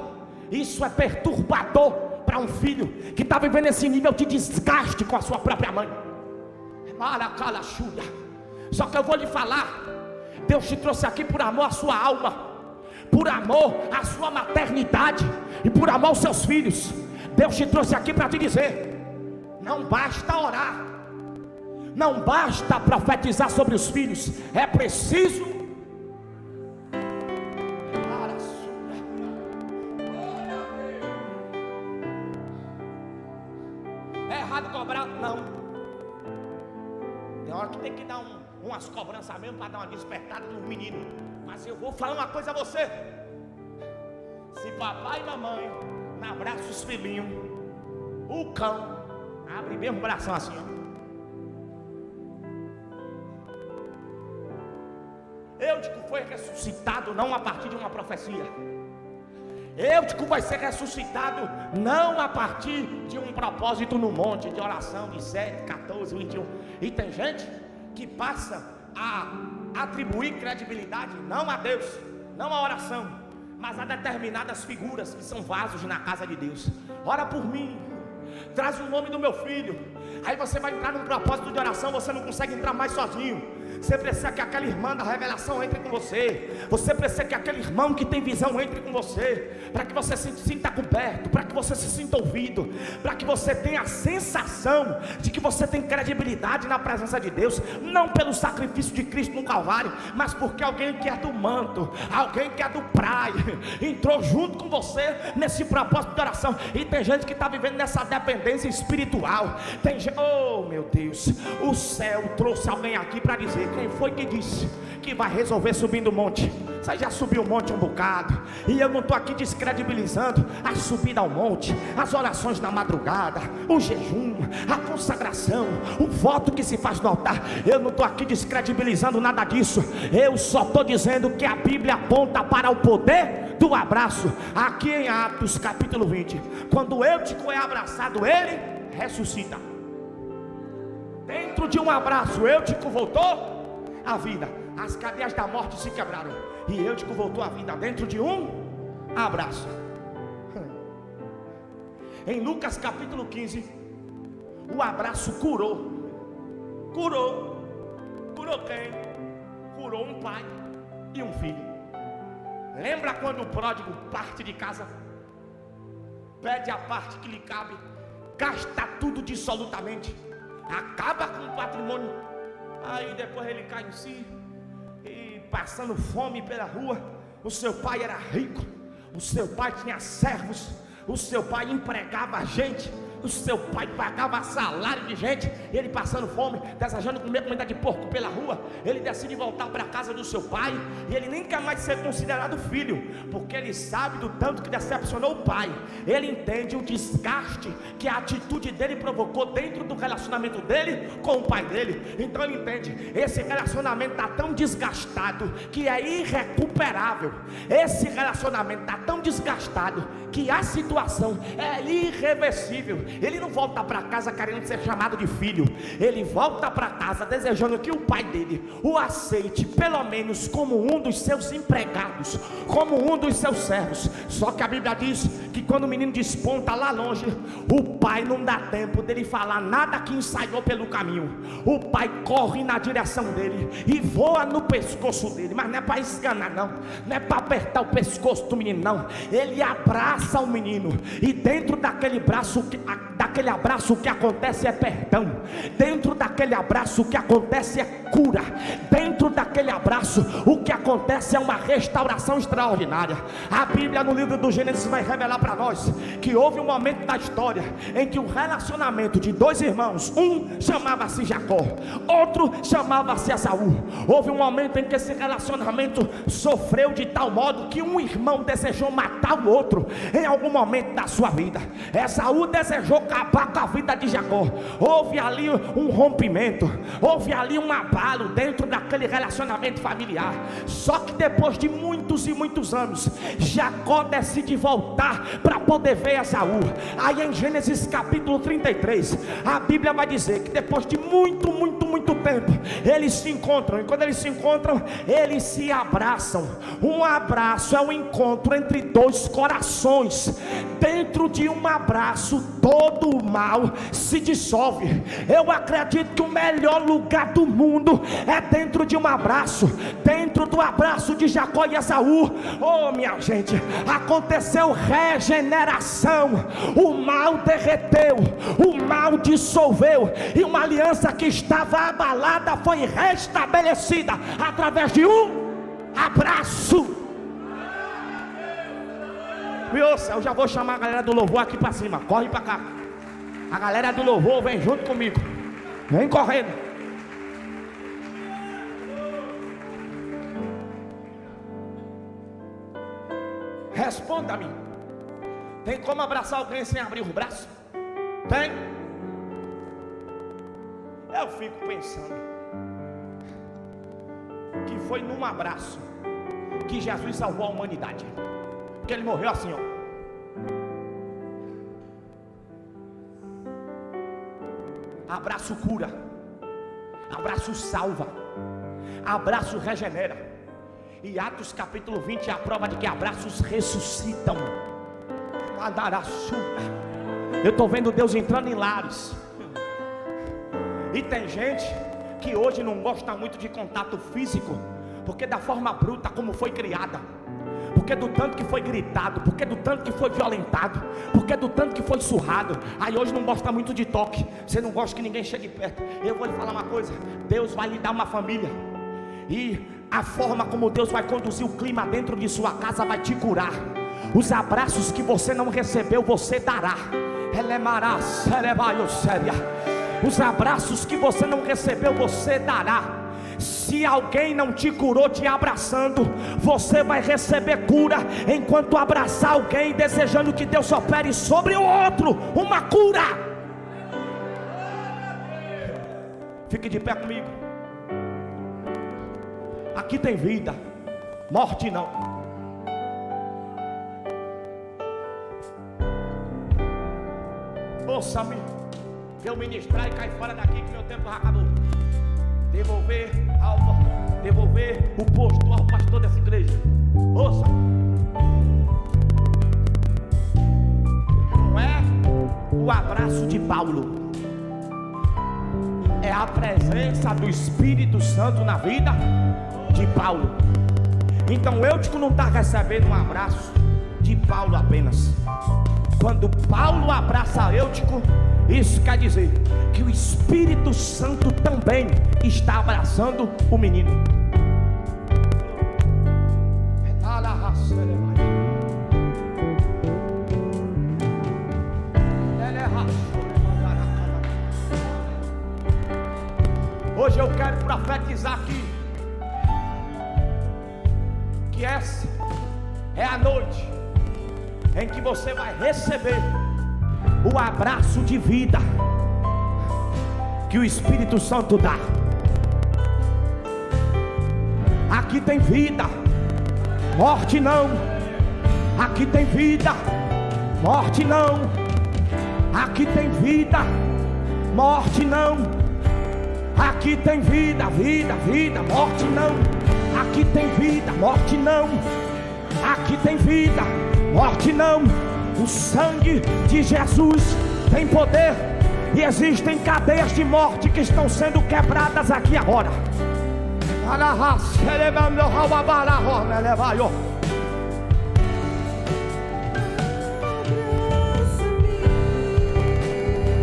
isso é perturbador para um filho que está vivendo esse nível de desgaste com a sua própria mãe. Só que eu vou lhe falar, Deus te trouxe aqui por amor à sua alma, por amor à sua maternidade e por amor aos seus filhos. Deus te trouxe aqui para te dizer: não basta orar, não basta profetizar sobre os filhos, é preciso é errado cobrar, não. Tem hora que tem que dar umas cobranças mesmo para dar uma despertada nos meninos. Mas eu vou falar uma coisa a você: se papai e mamãe não abraçam os filhinhos, o cão abre mesmo o bração assim, ó. Eutico foi ressuscitado não a partir de uma profecia. Eutico vai ser ressuscitado não a partir de um propósito no monte de oração de 7, 14, 21. E tem gente que passa a atribuir credibilidade não a Deus, não a oração, mas a determinadas figuras que são vasos na casa de Deus. Ora por mim, traz o nome do meu filho. Aí você vai entrar num propósito de oração, você não consegue entrar mais sozinho. Você precisa que aquela irmã da revelação entre com você. Você precisa que aquele irmão que tem visão entre com você, para que você se sinta coberto, para que você se sinta ouvido, para que você tenha a sensação de que você tem credibilidade na presença de Deus, não pelo sacrifício de Cristo no Calvário, mas porque alguém que é do manto, alguém que é do praia, entrou junto com você nesse propósito de oração. E tem gente que está vivendo nessa dependência espiritual. Tem gente, oh meu Deus, o céu trouxe alguém aqui para dizer: quem foi que disse que vai resolver subindo o monte? Você já subiu o monte um bocado, e eu não estou aqui descredibilizando a subida ao monte, as orações na madrugada, o jejum, a consagração, o voto que se faz no altar. Eu não estou aqui descredibilizando nada disso. Eu só estou dizendo que a Bíblia aponta para o poder do abraço. Aqui em Atos capítulo 20, quando Eutico é abraçado, ele ressuscita. Dentro de um abraço, Eutico voltou à vida. As cadeias da morte se quebraram e Eutico voltou à vida dentro de um abraço. Em Lucas capítulo 15, o abraço curou quem? Curou um pai e um filho. Lembra quando o pródigo parte de casa, pede a parte que lhe cabe, gasta tudo dissolutamente, acaba com o patrimônio, aí depois ele cai em si e passando fome pela rua. O seu pai era rico, o seu pai tinha servos, o seu pai empregava gente, o seu pai pagava salário de gente. Ele passando fome, desejando comer comida de porco pela rua, ele decide voltar para a casa do seu pai, e ele nem quer mais ser considerado filho, porque ele sabe do tanto que decepcionou o pai. Ele entende o desgaste que a atitude dele provocou dentro do relacionamento dele com o pai dele. Então ele entende, esse relacionamento está tão desgastado que é irrecuperável. Esse relacionamento está tão desgastado que a situação é irreversível. Ele não volta para casa querendo ser chamado de filho, ele volta para casa desejando que o pai dele o aceite, pelo menos como um dos seus empregados, como um dos seus servos. Só que a Bíblia diz que quando o menino desponta lá longe, o pai não dá tempo dele falar nada que ensaiou pelo caminho. O pai corre na direção dele e voa no pescoço dele, mas não é para esganar não, não é para apertar o pescoço do menino não. Ele abraça o menino, e dentro daquele braço, daquele abraço o que acontece é perdão. Dentro daquele abraço o que acontece é cura. Dentro daquele abraço o que acontece é uma restauração extraordinária. A Bíblia no livro do Gênesis vai revelar para nós que houve um momento da história em que o relacionamento de dois irmãos, um chamava-se Jacó, outro chamava-se Esaú. Houve um momento em que esse relacionamento sofreu de tal modo que um irmão desejou matar o outro em algum momento da sua vida. Esaú desejou acabar com a vida de Jacó. Houve ali um rompimento, houve ali um abalo dentro daquele relacionamento familiar. Só que depois de muitos e muitos anos, Jacó decide voltar para poder ver Esaú. Aí em Gênesis capítulo 33, a Bíblia vai dizer que depois de muito tempo, eles se encontram, e quando eles se encontram, eles se abraçam. Um abraço é um encontro entre dois corações. Dentro de um abraço, todo o mal se dissolve. Eu acredito que o melhor lugar do mundo é dentro de um abraço. Dentro do abraço de Jacó e Esaú, oh minha gente, aconteceu regeneração. O mal derreteu, o mal dissolveu, e uma aliança que estava abalada foi restabelecida através de um abraço. Eu já vou chamar a galera do louvor aqui para cima. Corre para cá. A galera do louvor vem junto comigo. Vem correndo. Responda-me. Tem como abraçar alguém sem abrir os braços? Tem? Eu fico pensando que foi num abraço que Jesus salvou a humanidade. Porque ele morreu assim, ó. Abraço cura, abraço salva, abraço regenera. E Atos capítulo 20 é a prova de que abraços ressuscitam. Eu estou vendo Deus entrando em lares. E tem gente que hoje não gosta muito de contato físico, porque da forma bruta como foi criada, porque do tanto que foi gritado, porque do tanto que foi violentado, porque do tanto que foi surrado. Aí hoje não gosta muito de toque. Você não gosta que ninguém chegue perto. Eu vou lhe falar uma coisa: Deus vai lhe dar uma família, e a forma como Deus vai conduzir o clima dentro de sua casa vai te curar. Os abraços que você não recebeu, você dará. Os abraços que você não recebeu, você dará. Se alguém não te curou te abraçando, você vai receber cura enquanto abraçar alguém, desejando que Deus opere sobre o outro uma cura. Fique de pé comigo. Aqui tem vida, morte não. Ouça-me, eu ministrar e cair fora daqui que meu tempo já acabou. Devolver o posto ao pastor dessa igreja. Ouça, não é o abraço de Paulo, é a presença do Espírito Santo na vida de Paulo. Então Eutico não está recebendo um abraço de Paulo apenas. Quando Paulo abraça Eutico, isso quer dizer que o Espírito Santo também está abraçando o menino. Hoje eu quero profetizar aqui que essa é a noite em que você vai receber o abraço de vida que o Espírito Santo dá. Aqui tem vida, morte não. Aqui tem vida, morte não. Aqui tem vida, morte não. Aqui tem vida, morte não. Aqui tem vida, morte não. Aqui tem vida, morte não. O sangue de Jesus tem poder, e existem cadeias de morte que estão sendo quebradas aqui agora.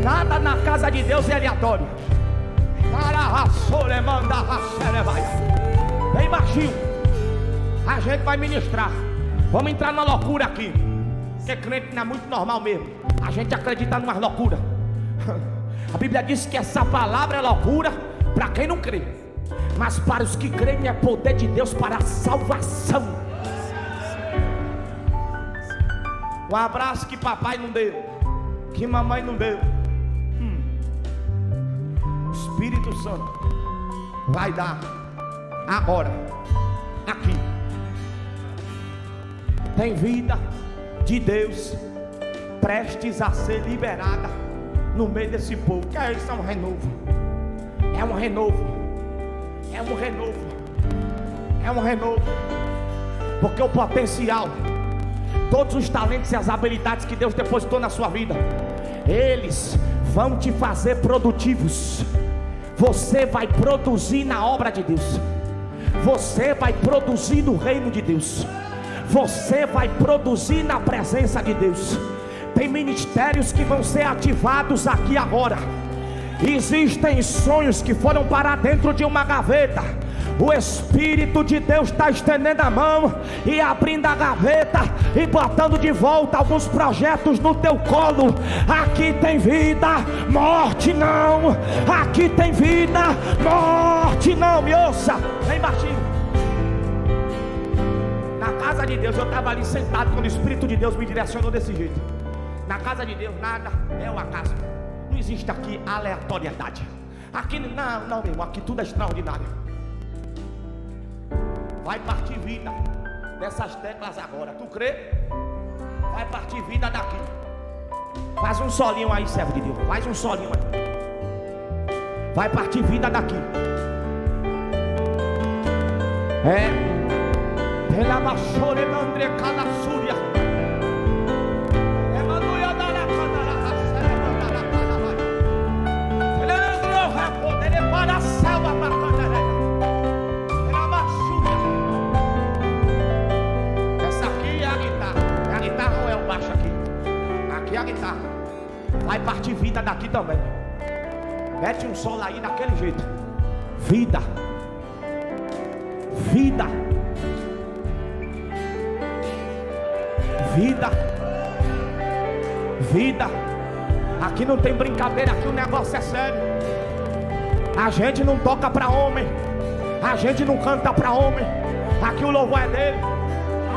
Nada na casa de Deus é aleatório. Bem baixinho. A gente vai ministrar. Vamos entrar numa loucura aqui. Porque crente não é muito normal mesmo. A gente acredita numa loucura. A Bíblia diz que essa palavra é loucura para quem não crê, mas para os que creem é poder de Deus para a salvação. Um abraço que papai não deu, que mamãe não deu. O Espírito Santo vai dar agora, aqui. Tem vida de Deus prestes a ser liberada no meio desse povo. Que isso? É um renovo. É um renovo. É um renovo. É um renovo. Porque o potencial, todos os talentos e as habilidades que Deus depositou na sua vida, eles vão te fazer produtivos. Você vai produzir na obra de Deus. Você vai produzir no reino de Deus. Você vai produzir na presença de Deus. Tem ministérios que vão ser ativados aqui agora. Existem sonhos que foram parar dentro de uma gaveta. O Espírito de Deus está estendendo a mão e abrindo a gaveta e botando de volta alguns projetos no teu colo. Aqui tem vida, morte não. Aqui tem vida, morte não. Me ouça, bem baixinho. Na casa de Deus, eu estava ali sentado quando o Espírito de Deus me direcionou desse jeito. Na casa de Deus nada é o acaso. Não existe aqui aleatoriedade. Aqui não, meu irmão, aqui tudo é extraordinário. Vai partir vida dessas teclas agora. Tu crê? Vai partir vida daqui. Faz um solinho aí, servo de Deus. Faz um solinho aí. Vai partir vida daqui. Ela baixou e mandre cada súria. Essa aqui é a guitarra. A guitarra não é o baixo aqui. Aqui é a guitarra. Vai partir vida daqui também. Mete um solo aí daquele jeito. Vida. Vida. Vida. Vida. Aqui não tem brincadeira, aqui o negócio é sério. A gente não toca para homem. A gente não canta para homem. Aqui o louvor é dele.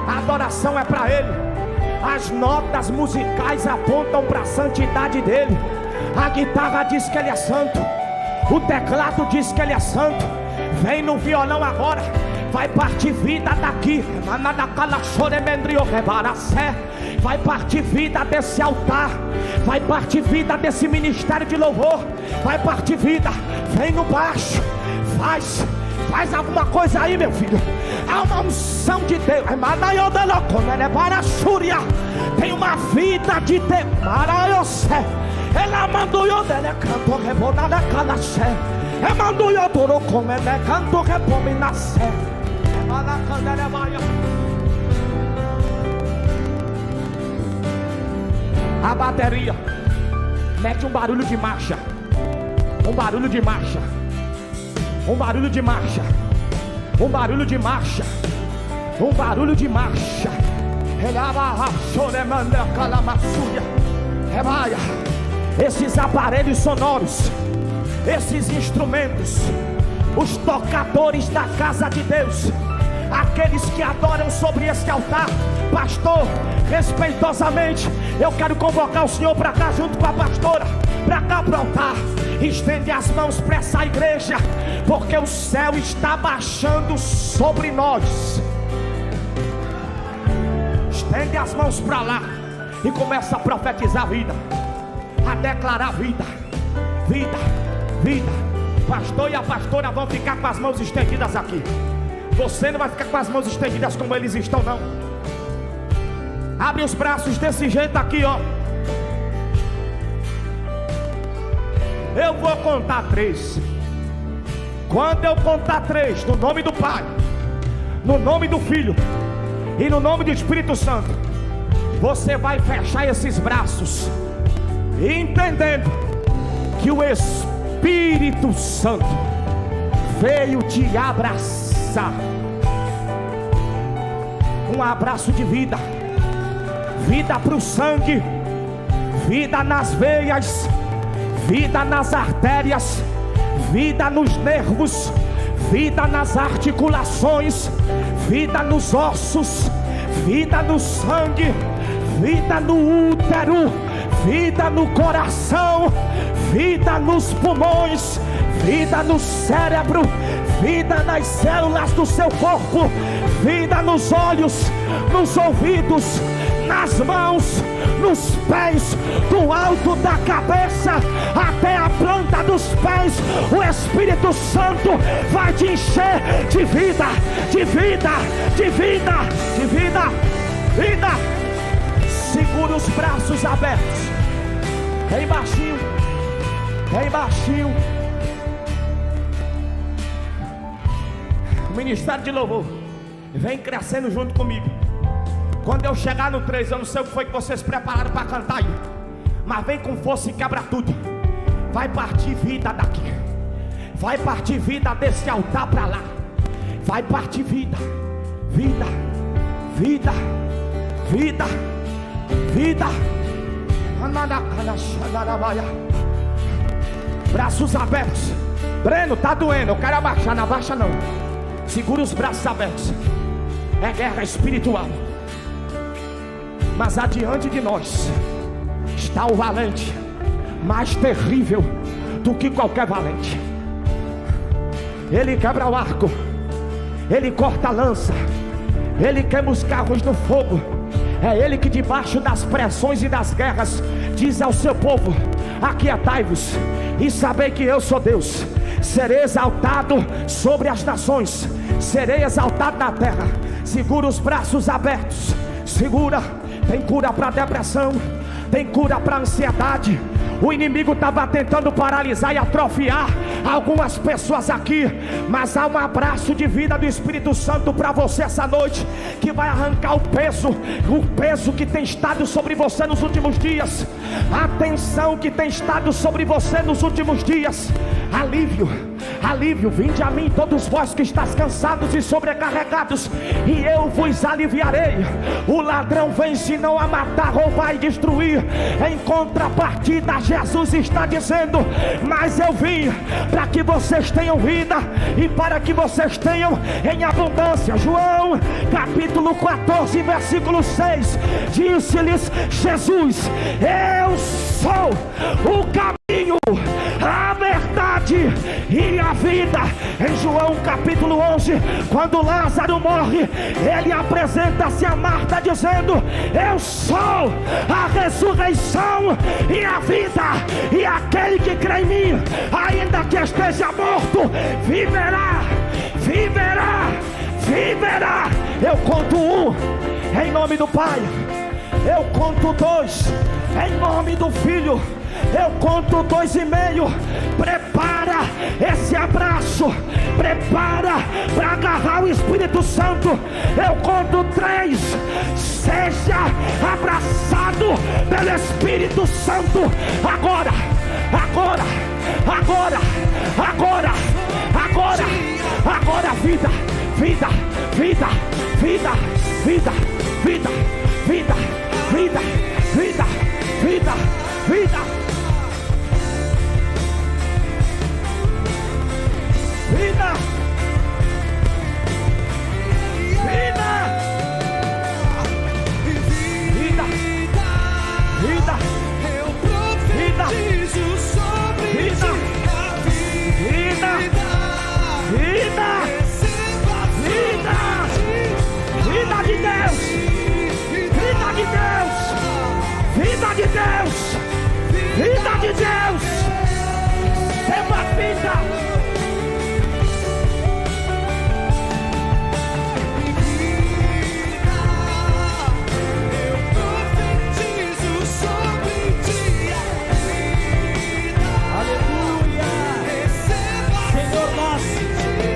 A adoração é para ele. As notas musicais apontam para a santidade dele. A guitarra diz que ele é santo. O teclado diz que ele é santo. Vem no violão agora. Vai partir vida daqui. Vai partir vida desse altar. Vai partir vida desse ministério de louvor. Vai partir vida. Vem no baixo. Faz alguma coisa aí, meu filho. Há uma unção de Deus. Tem uma vida de Deus. Ela mandou eu dele canto rebonada calaxé. Ela mandou eu toro como ele canto rebominacé. A bateria mete um barulho de marcha. Um barulho de marcha. Um barulho de marcha. Um barulho de marcha. Um barulho de marcha. Esses aparelhos sonoros, esses instrumentos, os tocadores da casa de Deus, aqueles que adoram sobre este altar, pastor, respeitosamente, eu quero convocar o senhor para cá junto com a pastora, para cá para o altar. Estende as mãos para essa igreja, porque o céu está baixando sobre nós. Estende as mãos para lá e começa a profetizar vida, a declarar vida, vida, vida. Pastor e a pastora vão ficar com as mãos estendidas aqui. Você não vai ficar com as mãos estendidas como eles estão, não. Abre os braços desse jeito aqui, ó. Eu vou contar 3. Quando eu contar 3, no nome do Pai, no nome do Filho e no nome do Espírito Santo, você vai fechar esses braços, entendendo que o Espírito Santo veio te abraçar. Um abraço de vida, vida para o sangue, vida nas veias, vida nas artérias, vida nos nervos, vida nas articulações, vida nos ossos, vida no sangue, vida no útero, vida no coração, vida nos pulmões, vida no cérebro, vida nas células do seu corpo, vida nos olhos, nos ouvidos, nas mãos, nos pés, do alto da cabeça até a planta dos pés. O Espírito Santo vai te encher de vida, de vida, de vida, de vida, vida. Segura os braços abertos, bem baixinho, bem baixinho. O ministério de louvor vem crescendo junto comigo. Quando eu chegar no 3, eu não sei o que foi que vocês prepararam para cantar aí, mas vem com força e quebra tudo. Vai partir vida daqui, vai partir vida desse altar para lá, vai partir vida, vida, vida, vida, vida. Braços abertos. Breno, tá doendo, eu quero abaixar, não abaixa não. Segura os braços abertos. É guerra espiritual, mas adiante de nós está o valente, mais terrível do que qualquer valente. Ele quebra o arco, ele corta a lança, ele queima os carros no fogo. É ele que debaixo das pressões e das guerras diz ao seu povo: aquietai-vos e sabei que eu sou Deus. Serei exaltado sobre as nações, serei exaltado na terra. Segura os braços abertos, segura. Tem cura para depressão, tem cura para ansiedade. O inimigo estava tentando paralisar e atrofiar algumas pessoas aqui, mas há um abraço de vida do Espírito Santo para você essa noite, que vai arrancar o peso que tem estado sobre você nos últimos dias, a tensão que tem estado sobre você nos últimos dias. Alívio, alívio. Vinde a mim todos vós que estáis cansados e sobrecarregados, e eu vos aliviarei. O ladrão vem senão a matar, roubar e destruir. Em contrapartida, Jesus está dizendo: mas eu vim para que vocês tenham vida e para que vocês tenham em abundância. João capítulo 14 versículo 6, disse-lhes Jesus: eu sou o caminho, a verdade e a vida. Em João capítulo 11, quando Lázaro morre, ele apresenta-se a Marta dizendo: eu sou a ressurreição e a vida, e aquele que crê em mim, ainda que esteja morto, viverá, viverá, viverá. Eu conto 1 em nome do Pai, eu conto 2 em nome do Filho, eu conto 2,5. Prepara esse abraço, prepara para agarrar o Espírito Santo. Eu conto 3. Seja abraçado pelo Espírito Santo agora, agora, agora, agora, agora, agora. Vida, vida, vida, vida, vida, vida, vida, vida, vida, vida, vida. Vida, vida, vida, vida, eu profetizo sobre vida, vida, vida, vida, vida de Deus, vida de Deus, vida de Deus, vida de Deus, receba vida.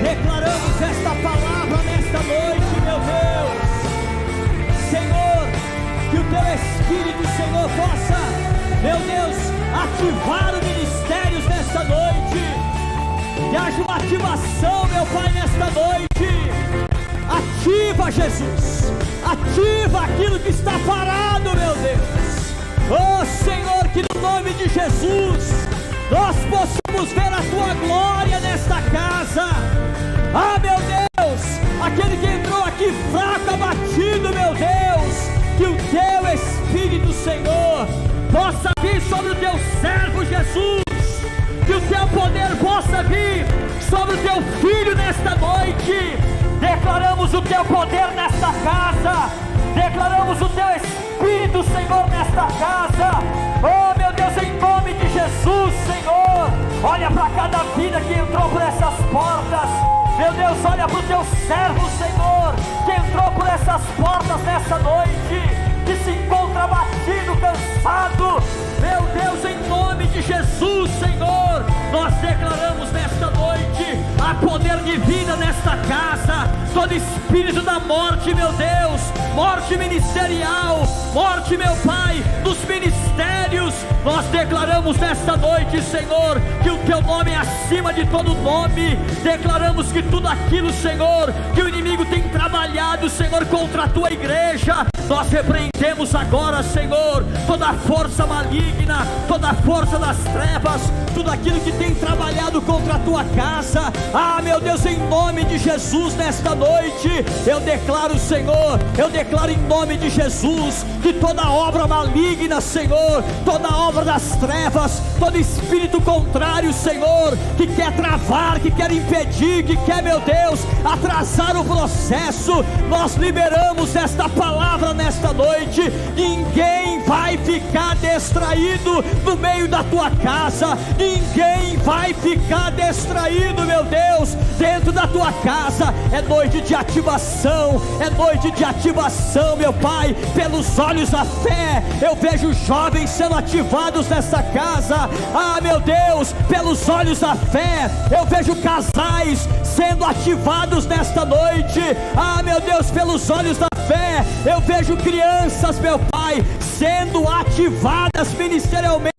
Declaramos esta palavra nesta noite, meu Deus. Senhor, que o Teu Espírito, Senhor, possa, meu Deus, ativar os ministérios vejo uma ativação, meu Pai, nesta noite. Ativa, Jesus, ativa aquilo que está parado, meu Deus. Oh Senhor, que no nome de Jesus nós possamos ver a Tua glória nesta casa. Ah, meu Deus, aquele que entrou aqui fraco, abatido, meu Deus, que o Teu Espírito, Senhor, possa vir sobre o Teu servo Jesus, que o Teu poder possa vir sobre o Teu Filho nesta noite. Declaramos o Teu poder nesta casa, declaramos o Teu Espírito, Senhor, nesta casa. Oh, meu Deus, em nome de Jesus, Senhor, olha para cada vida que entrou por essas portas. Meu Deus, olha para o Teu servo, Senhor, que entrou por essas portas nessa noite, que se encontra abatido, cansado. Meu Deus, em nome de Jesus, Senhor, nós declaramos nesta noite a poder de vida nesta casa. Todo espírito da morte, meu Deus, morte ministerial, morte, meu Pai, dos ministérios, nós declaramos nesta noite, Senhor, que o Teu nome é acima de todo nome. Declaramos que tudo aquilo, Senhor, que o inimigo tem trabalhado, Senhor, contra a Tua igreja, nós repreendemos agora, Senhor, toda a força maligna, toda a força das trevas, tudo aquilo que tem trabalhado contra a Tua casa. Ah, meu Deus, em nome de Jesus, nesta noite, eu declaro, Senhor, eu declaro em nome de Jesus, que toda obra maligna, Senhor, toda obra das trevas, todo espírito contrário, Senhor, que quer travar, que quer impedir, que quer, meu Deus, atrasar o processo, nós liberamos esta palavra nesta noite. Ninguém vai ficar distraído no meio da tua casa, ninguém vai ficar distraído, meu Deus, dentro da tua casa. É noite de ativação, é noite de ativação, meu Pai. Pelos olhos da fé, eu vejo jovens sendo ativados nessa casa. Ah, meu Deus, pelos olhos da fé, eu vejo casais sendo ativados nesta noite. Ah, meu Deus, pelos olhos da fé, eu vejo crianças, meu Pai, sendo ativadas ministerialmente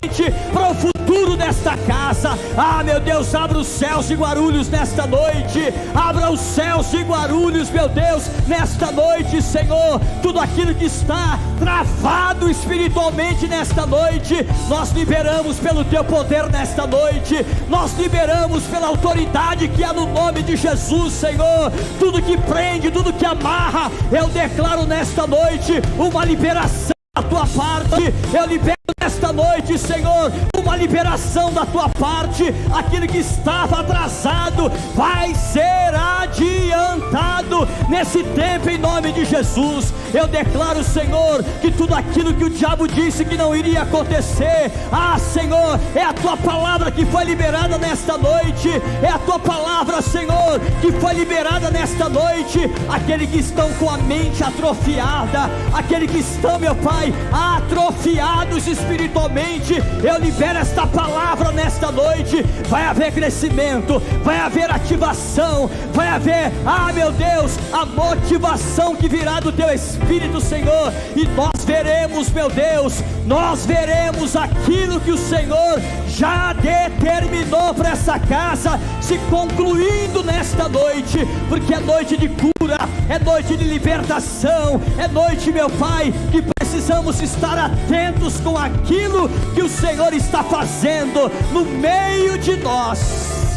para o futuro desta casa. Ah, meu Deus, abra os céus de Guarulhos nesta noite, abra os céus de Guarulhos, meu Deus, nesta noite, Senhor. Tudo aquilo que está travado espiritualmente nesta noite, nós liberamos pelo Teu poder nesta noite, nós liberamos pela autoridade que há no nome de Jesus, Senhor. Tudo que prende, tudo que amarra, eu declaro nesta noite uma liberação da Tua parte. Eu libero nesta noite, Senhor, uma liberação da Tua parte. Aquilo que estava atrasado vai ser adiantado nesse tempo, em nome de Jesus. Eu declaro, Senhor, que tudo aquilo que o diabo disse que não iria acontecer, ah, Senhor, é a Tua palavra que foi liberada nesta noite, é a Tua palavra, Senhor, que foi liberada nesta noite. Aqueles que estão com a mente atrofiada, aqueles que estão, meu Pai, atrofiados espiritualmente, eu libero esta palavra nesta noite. Vai haver crescimento, vai haver ativação, vai haver, ah, meu Deus, a motivação que virá do Teu Espírito, Senhor. E nós veremos, meu Deus, nós veremos aquilo que o Senhor já determinou para essa casa se concluindo nesta noite, porque é noite de cura, é noite de libertação, é noite, meu Pai, que precisamos estar atentos com aquilo que o Senhor está fazendo no meio de nós,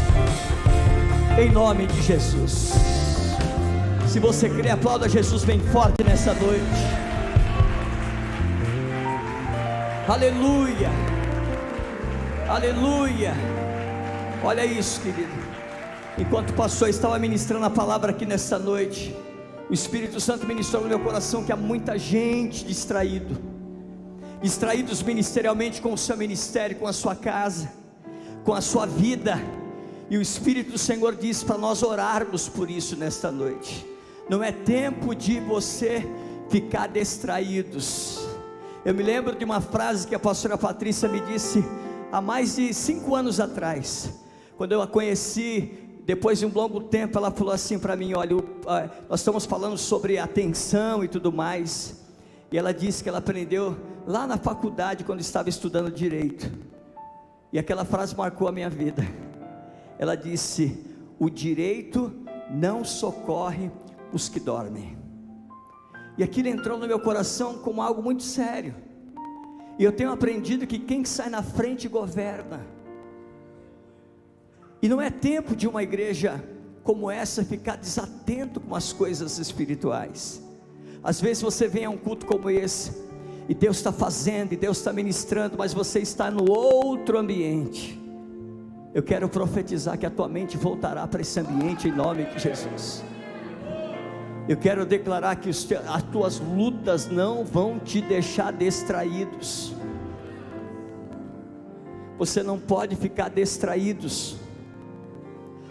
em nome de Jesus. Se você crê, aplauda Jesus bem forte nessa noite. Aleluia, aleluia. Olha isso, querido. Enquanto o pastor estava ministrando a palavra aqui nessa noite, o Espírito Santo ministrou no meu coração que há muita gente distraídos ministerialmente com o seu ministério, com a sua casa, com a sua vida. E o Espírito do Senhor diz para nós orarmos por isso nesta noite. Não é tempo de você ficar distraídos. Eu me lembro de uma frase que a pastora Patrícia me disse há mais de 5 anos atrás, quando eu a conheci. Depois de um longo tempo, ela falou assim para mim: olha, nós estamos falando sobre atenção e tudo mais, e ela disse que ela aprendeu lá na faculdade, quando estava estudando direito, e aquela frase marcou a minha vida. ela disse: o direito não socorre os que dormem. E aquilo entrou no meu coração como algo muito sério. E eu tenho aprendido que quem sai na frente governa. E não é tempo de uma igreja como essa ficar desatento com as coisas espirituais. Às vezes você vem a um culto como esse, e Deus está fazendo, e Deus está ministrando, mas você está no outro ambiente. Eu quero profetizar que a tua mente voltará para esse ambiente em nome de Jesus. Eu quero declarar que as tuas lutas não vão te deixar distraídos. Você não pode ficar distraídos.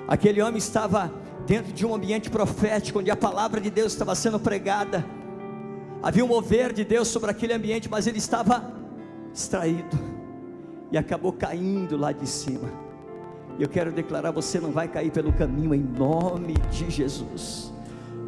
Aquele homem estava dentro de um ambiente profético, onde a palavra de Deus estava sendo pregada. Havia um mover de Deus sobre aquele ambiente, mas ele estava distraído, e acabou caindo lá de cima. E eu quero declarar: você não vai cair pelo caminho em nome de Jesus.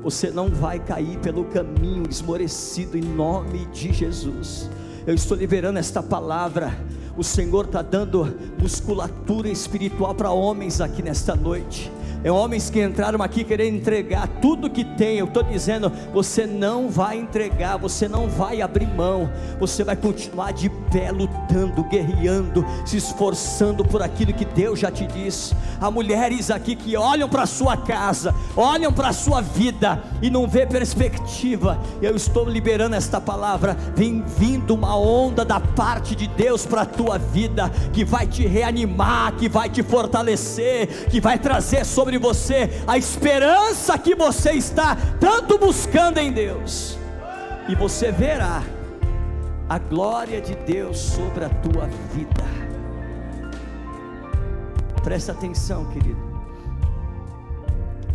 Você não vai cair pelo caminho esmorecido em nome de Jesus. Eu estou liberando esta palavra. O Senhor está dando musculatura espiritual para homens aqui nesta noite. É homens que entraram aqui querendo entregar tudo que tem. Eu estou dizendo: você não vai entregar, você não vai abrir mão, você vai continuar de pé, lutando, guerreando, se esforçando por aquilo que Deus já te disse. Há mulheres aqui que olham para a sua casa, olham para a sua vida e não vê perspectiva. Eu estou liberando esta palavra. Vem vindo uma onda da parte de Deus para a tua vida, que vai te reanimar, que vai te fortalecer, que vai trazer sobre você a esperança que você está tanto buscando em Deus, e você verá a glória de Deus sobre a tua vida. Presta atenção, querido.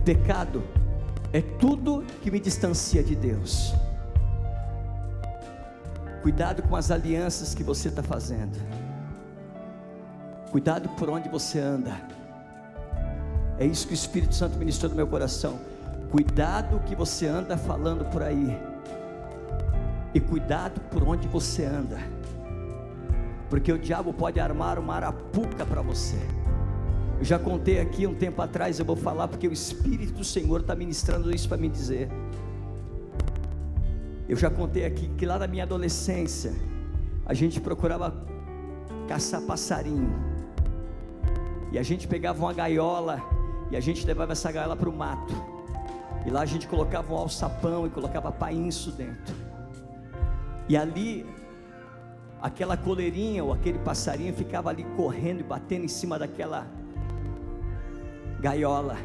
Pecado é tudo que me distancia de Deus. Cuidado com as alianças que você está fazendo. Cuidado por onde você anda. É isso que o Espírito Santo ministrou no meu coração. Cuidado que você anda falando por aí, e cuidado por onde você anda, porque o diabo pode armar uma arapuca para você. Eu já contei aqui um tempo atrás, eu vou falar porque o Espírito do Senhor está ministrando isso para me dizer. Eu já contei aqui que lá na minha adolescência, a gente procurava caçar passarinho, e a gente pegava uma gaiola, e a gente levava essa gaiola para o mato, e lá a gente colocava um alçapão e colocava painço dentro, e ali aquela coleirinha ou aquele passarinho ficava ali correndo e batendo em cima daquela gaiola,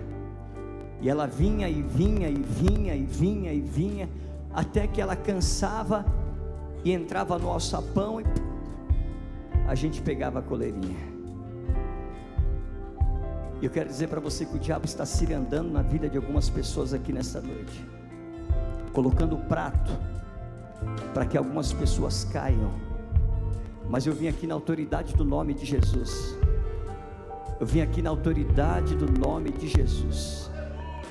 e ela vinha e vinha e vinha e vinha e vinha, até que ela cansava e entrava no alçapão, e a gente pegava a coleirinha. E eu quero dizer para você que o diabo está cirandando na vida de algumas pessoas aqui nesta noite, colocando o prato para que algumas pessoas caiam. Mas eu vim aqui na autoridade do nome de Jesus. Eu vim aqui na autoridade do nome de Jesus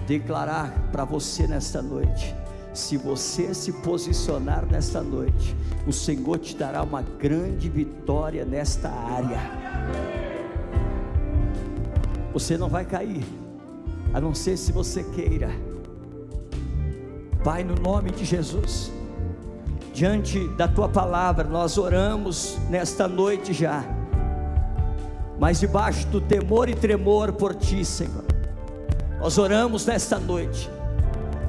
declarar para você nesta noite: se você se posicionar nesta noite, o Senhor te dará uma grande vitória nesta área. Você não vai cair, a não ser se você queira. Pai, no nome de Jesus, diante da tua palavra, nós oramos nesta noite já, mas debaixo do temor e tremor por ti, Senhor. Nós oramos nesta noite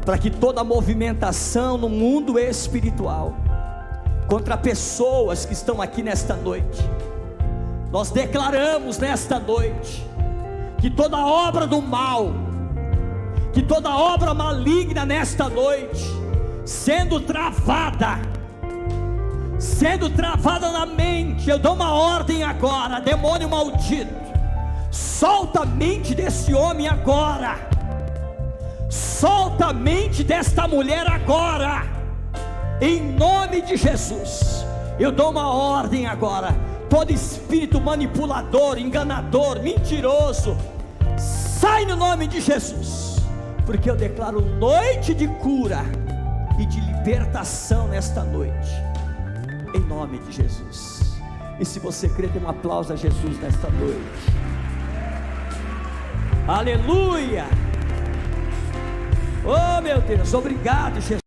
para que toda movimentação no mundo espiritual contra pessoas que estão aqui nesta noite, nós declaramos nesta noite que toda obra do mal, que toda obra maligna nesta noite, sendo travada na mente, eu dou uma ordem agora: demônio maldito, solta a mente desse homem agora, solta a mente desta mulher agora, em nome de Jesus. Eu dou uma ordem agora: todo espírito manipulador, enganador, mentiroso, sai no nome de Jesus, porque eu declaro noite de cura e de libertação nesta noite, em nome de Jesus. E se você crê, dê um aplauso a Jesus nesta noite. Aleluia. Oh meu Deus, obrigado, Jesus.